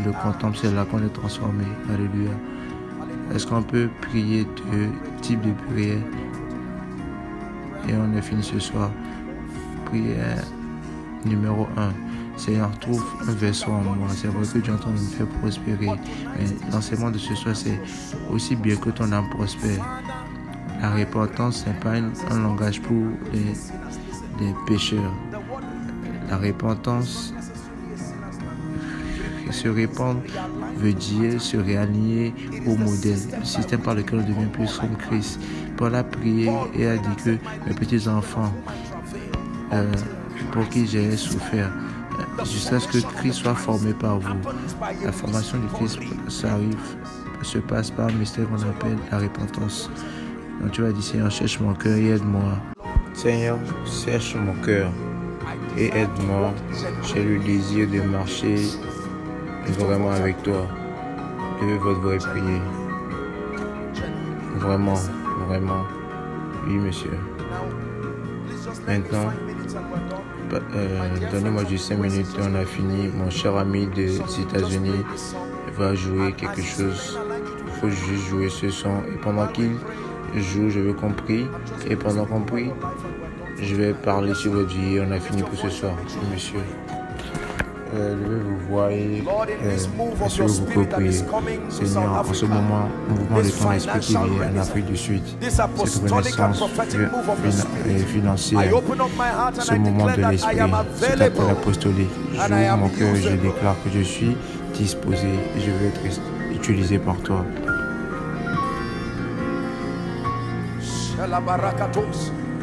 A: le contemple, c'est là qu'on est transformé. Alléluia. Est-ce qu'on peut prier deux types de prières? Et on a fini ce soir. Prière numéro 1. Seigneur, trouve un verset en moi. C'est vrai que tu es en train de me faire prospérer. Mais l'enseignement de ce soir, c'est aussi bien que ton âme prospère. La repentance n'est pas un langage pour les pécheurs. La repentance, se répandre, veut dire se réaligner au modèle, le système par lequel on devient plus comme Christ. Paul a prié et a dit que mes petits-enfants, pour qui j'ai souffert, jusqu'à ce que Christ soit formé par vous. La formation du Christ, ça arrive, se passe par un mystère qu'on appelle la repentance. Donc tu vas dire, Seigneur, cherche mon cœur et aide-moi. Seigneur, cherche mon cœur et aide-moi. J'ai le désir de marcher vraiment avec toi. Je veux votre vraie prière. Vraiment, vraiment. Oui, monsieur. Maintenant, donnez-moi juste 5 minutes et on a fini. Mon cher ami des États-Unis va jouer quelque chose. Il faut juste jouer ce son. Et pendant qu'il joue, je veux qu'on prie. Et pendant qu'on prie, je vais parler sur votre vie. On a fini pour ce soir, monsieur. Je vais vous voir et est-ce que vous pouvez prier. Seigneur, en ce moment, mouvement de ton esprit qui vient en Afrique du Sud, cette renaissance financière, ce moment de l'esprit, cet appel apostolique, j'ouvre mon cœur et je déclare que je suis disposé et je veux être utilisé par toi.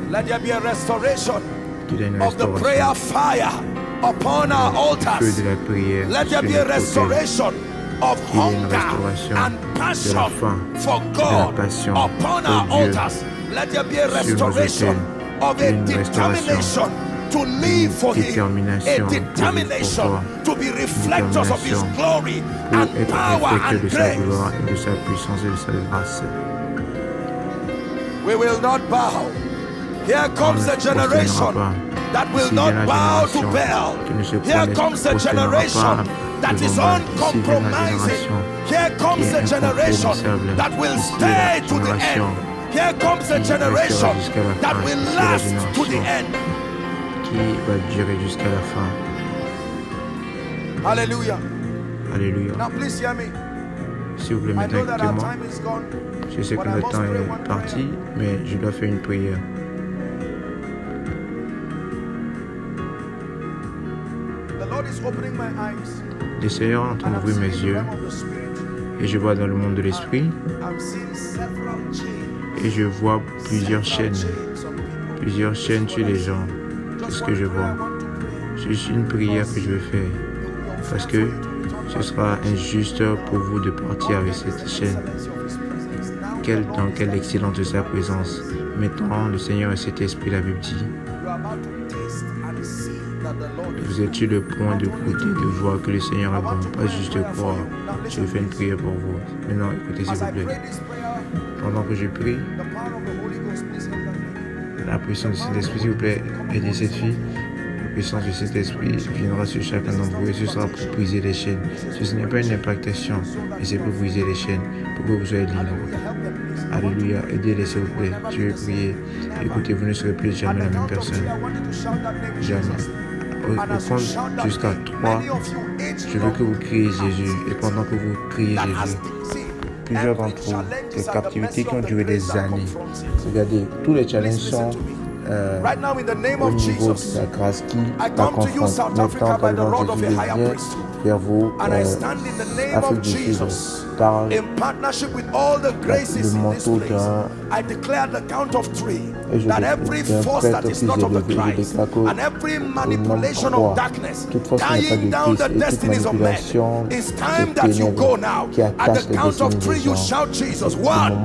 B: Let there be a restoration of the prayer fire upon our altars. Let there be a restoration of hunger and passion for God upon our altars. Let there be a restoration of a determination to live for Him, a determination to be reflectors of His glory and power and grace. We will not bow. Here comes a generation that will not bow to Baal. Here comes a generation that is uncompromising. Here comes a generation that will stay to the end. Here comes a generation that will last to the end.
A: Qui va durer jusqu'à la fin.
B: Hallelujah.
A: Alléluia.
B: Now please hear me.
A: S'il vous plaît, maintenant écoutez-moi. Je sais que le temps est parti, mais je dois faire une prière. Le Seigneur est en train d'ouvrir mes yeux et je vois dans le monde de l'esprit et je vois plusieurs chaînes sur les gens. C'est ce que je vois. C'est juste une prière que je vais faire parce que ce sera injuste pour vous de partir avec cette chaîne. Dans quelle excellence de sa présence. Maintenant, le Seigneur est cet esprit, la Bible dit. Vous êtes sur le point de goûter, de voir que le Seigneur est bon, pas juste de croire. Je vais faire une prière pour vous. Maintenant, écoutez s'il vous plaît. Pendant que je prie, la puissance de cet esprit, s'il vous plaît, aidez cette fille. La puissance de cet esprit viendra sur chacun d'entre vous et ce sera pour briser les chaînes. Ce n'est pas une impactation, mais c'est pour briser les chaînes, pour que vous soyez libres. Alléluia, aidez-les s'il vous plaît. Je vais prier. Écoutez, vous ne serez plus jamais la même personne. Jamais. Au compte jusqu'à 3, je veux que vous criez Jésus. Et pendant que vous criez Jésus, plusieurs d'entre vous, des captivités qui ont duré des années. Regardez, tous les challenges sont au niveau de la grâce qui la confronte. Maintenant, par exemple, Jésus vient vers vous, Afrique du Sud, par le manteau
B: I declare the count of 3
A: et je
B: that every force that is not of the Christ and every manipulation of darkness tying down the destinies of men, it's time that you go now. At the count of 3 you shout Jesus. 1,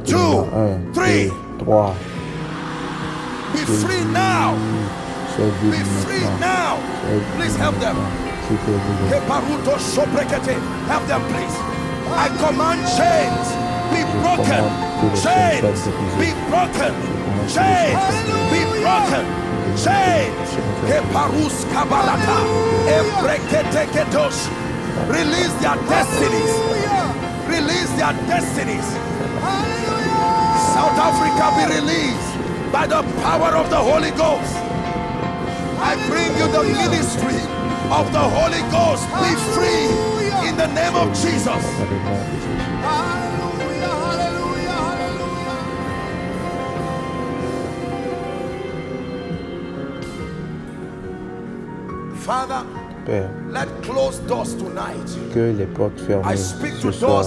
B: 2, 3. Be free now. Be free now. Please help them. Help them please. I command chains be broken. Chains be broken. Chains be broken. Chains. Release their destinies. Release their destinies. South Africa be released by the power of the Holy Ghost. I bring you the ministry of the Holy Ghost. Be free in the name of Jesus. Father, Père, let closed doors tonight.
A: Que les portes fermées ce soir.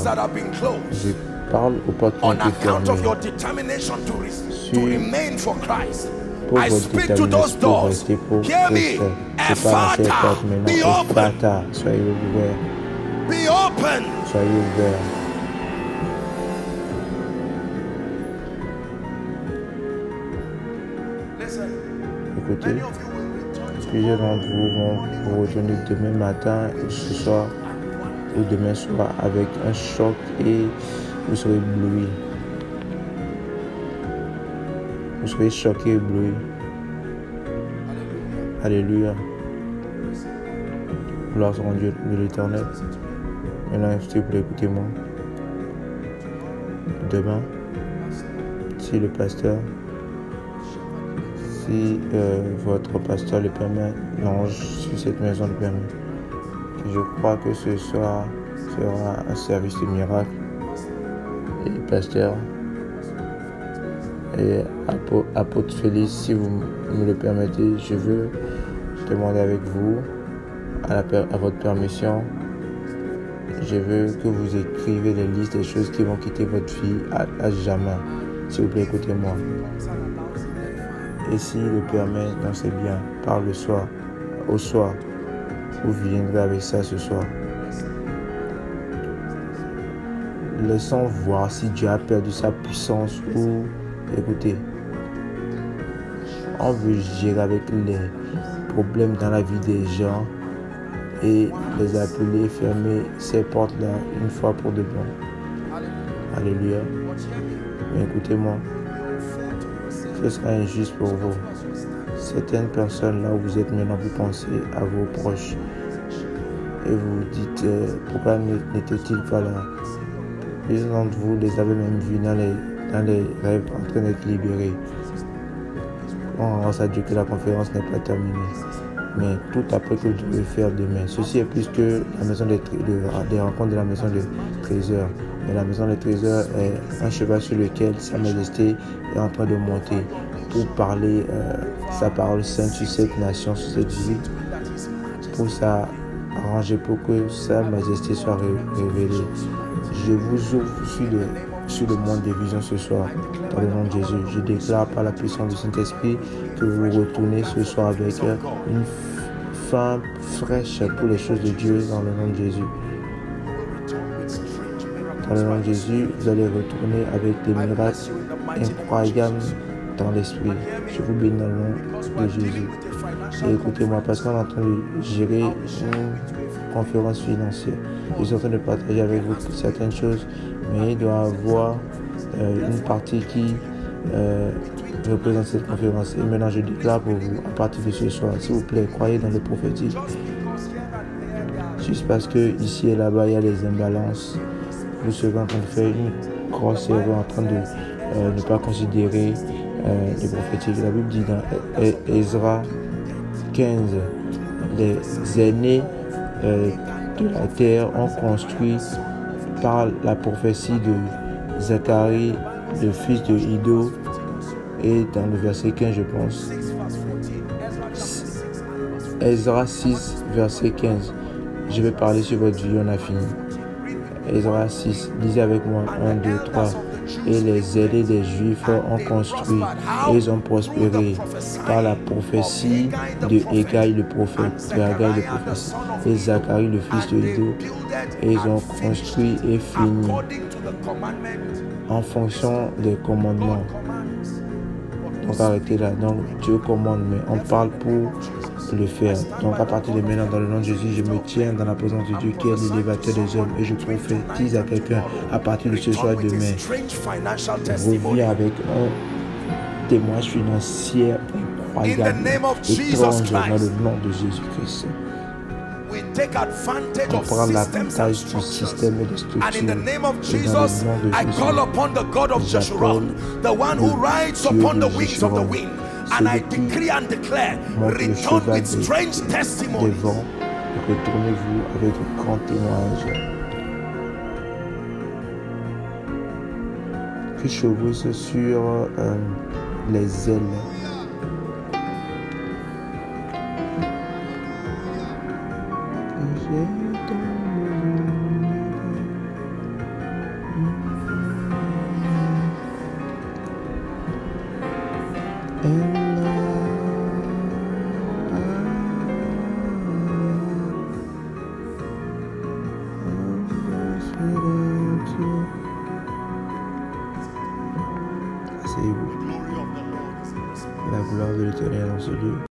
A: Je parle aux portes qui ont été fermées. Sur votre détermination pour rester pour Christ. Je parle à ces portes maintenant. Ephata, soyez ouverts. Soyez ouverts. Écoutez. Plusieurs d'entre vous vont vous retourner demain matin, ce soir ou demain soir avec un choc et vous serez ébloui. Vous serez choqué et ébloui. Alléluia. Gloire soit Dieu de l'Éternel. Maintenant, s'il vous plaît, écoutez-moi. Demain, si le pasteur, si votre pasteur le permet, l'ange sur cette maison le permet. Je crois que ce soir sera un service de miracle. Et pasteur et apôtre Félix, si vous me le permettez, je veux demander avec vous, à votre permission, je veux que vous écrivez les listes des choses qui vont quitter votre vie à jamais. S'il vous plaît, écoutez-moi. Et s'il le permet, donc c'est bien, par le soir, au soir, vous viendrez avec ça ce soir. Laissons voir si Dieu a perdu sa puissance ou, écoutez, on veut gérer avec les problèmes dans la vie des gens et les appeler, fermer ces portes-là une fois pour de bon. Alléluia. Mais écoutez-moi. Ce sera injuste pour vous. Certaines personnes là où vous êtes maintenant, vous pensez à vos proches et vous vous dites pourquoi n'était-il pas là. Plusieurs d'entre vous les avez même vus dans les rêves en train d'être libérés. On grâce à Dieu que la conférence n'est pas terminée. Mais tout après que vous devez faire demain. Ceci est plus que la maison des rencontres de la maison des trésors. Mais la maison des trésors est un cheval sur lequel Sa Majesté est en train de monter pour parler sa parole sainte sur cette nation, sur cette ville, pour s'arranger pour que Sa Majesté soit révélée. Je vous ouvre sur le monde des visions ce soir, dans le nom de Jésus. Je déclare par la puissance du Saint-Esprit que vous retournez ce soir avec une faim fraîche pour les choses de Dieu dans le nom de Jésus. Dans le nom de Jésus, vous allez retourner avec des miracles incroyables dans l'esprit. Je vous bénis dans le nom de Jésus. Et écoutez-moi, parce qu'on est en train de gérer une conférence financière. Je suis en train de partager avec vous certaines choses, mais il doit y avoir une partie qui représente cette conférence. Et maintenant, je déclare pour vous, à partir de ce soir, s'il vous plaît, croyez dans le prophétique. Juste parce que ici et là-bas, il y a des imbalances. Vous serez en train de faire une grosse erreur, en train de ne pas considérer le prophétique. La Bible dit dans Ezra 15, les aînés de la terre ont construit par la prophétie de Zacharie, le fils de Iddo, et dans le verset 15, je pense. Ezra 6, verset 15. Je vais parler sur votre vie, on a fini. Ezra 6, lisez avec moi, 1, 2, 3. Et les aînés des Juifs ont construit et ils ont prospéré par la prophétie de Hégai le prophète, et Zacharie le fils de Iddo, et ils ont construit et fini en fonction des commandements. Donc arrêtez là, donc Dieu commande, mais on parle pour le faire. Donc à partir de maintenant, dans le nom de Jésus, je me tiens dans la présence de Dieu qui est l'élévateur des hommes et je prophétise à quelqu'un à partir de ce soir demain. Reviens avec un témoignage financier incroyable, étrange dans le nom de Jésus-Christ.
B: take advantage
A: pour
B: of
A: prendre
B: systems and
A: l'avantage du
B: structures.
A: système et des structures.
B: And in the name of
A: Et dans le
B: Jesus,
A: nom de
B: I
A: Jésus,
B: call upon the God of Jeshurun, the one who rides upon the wings of the wind, and I decree and declare, return with strange testimony.
A: Retournez-vous avec de grands témoignages. Qui chevauche sur les ailes. Asseyez-vous. La gloire de l'Éternel en ce lieu.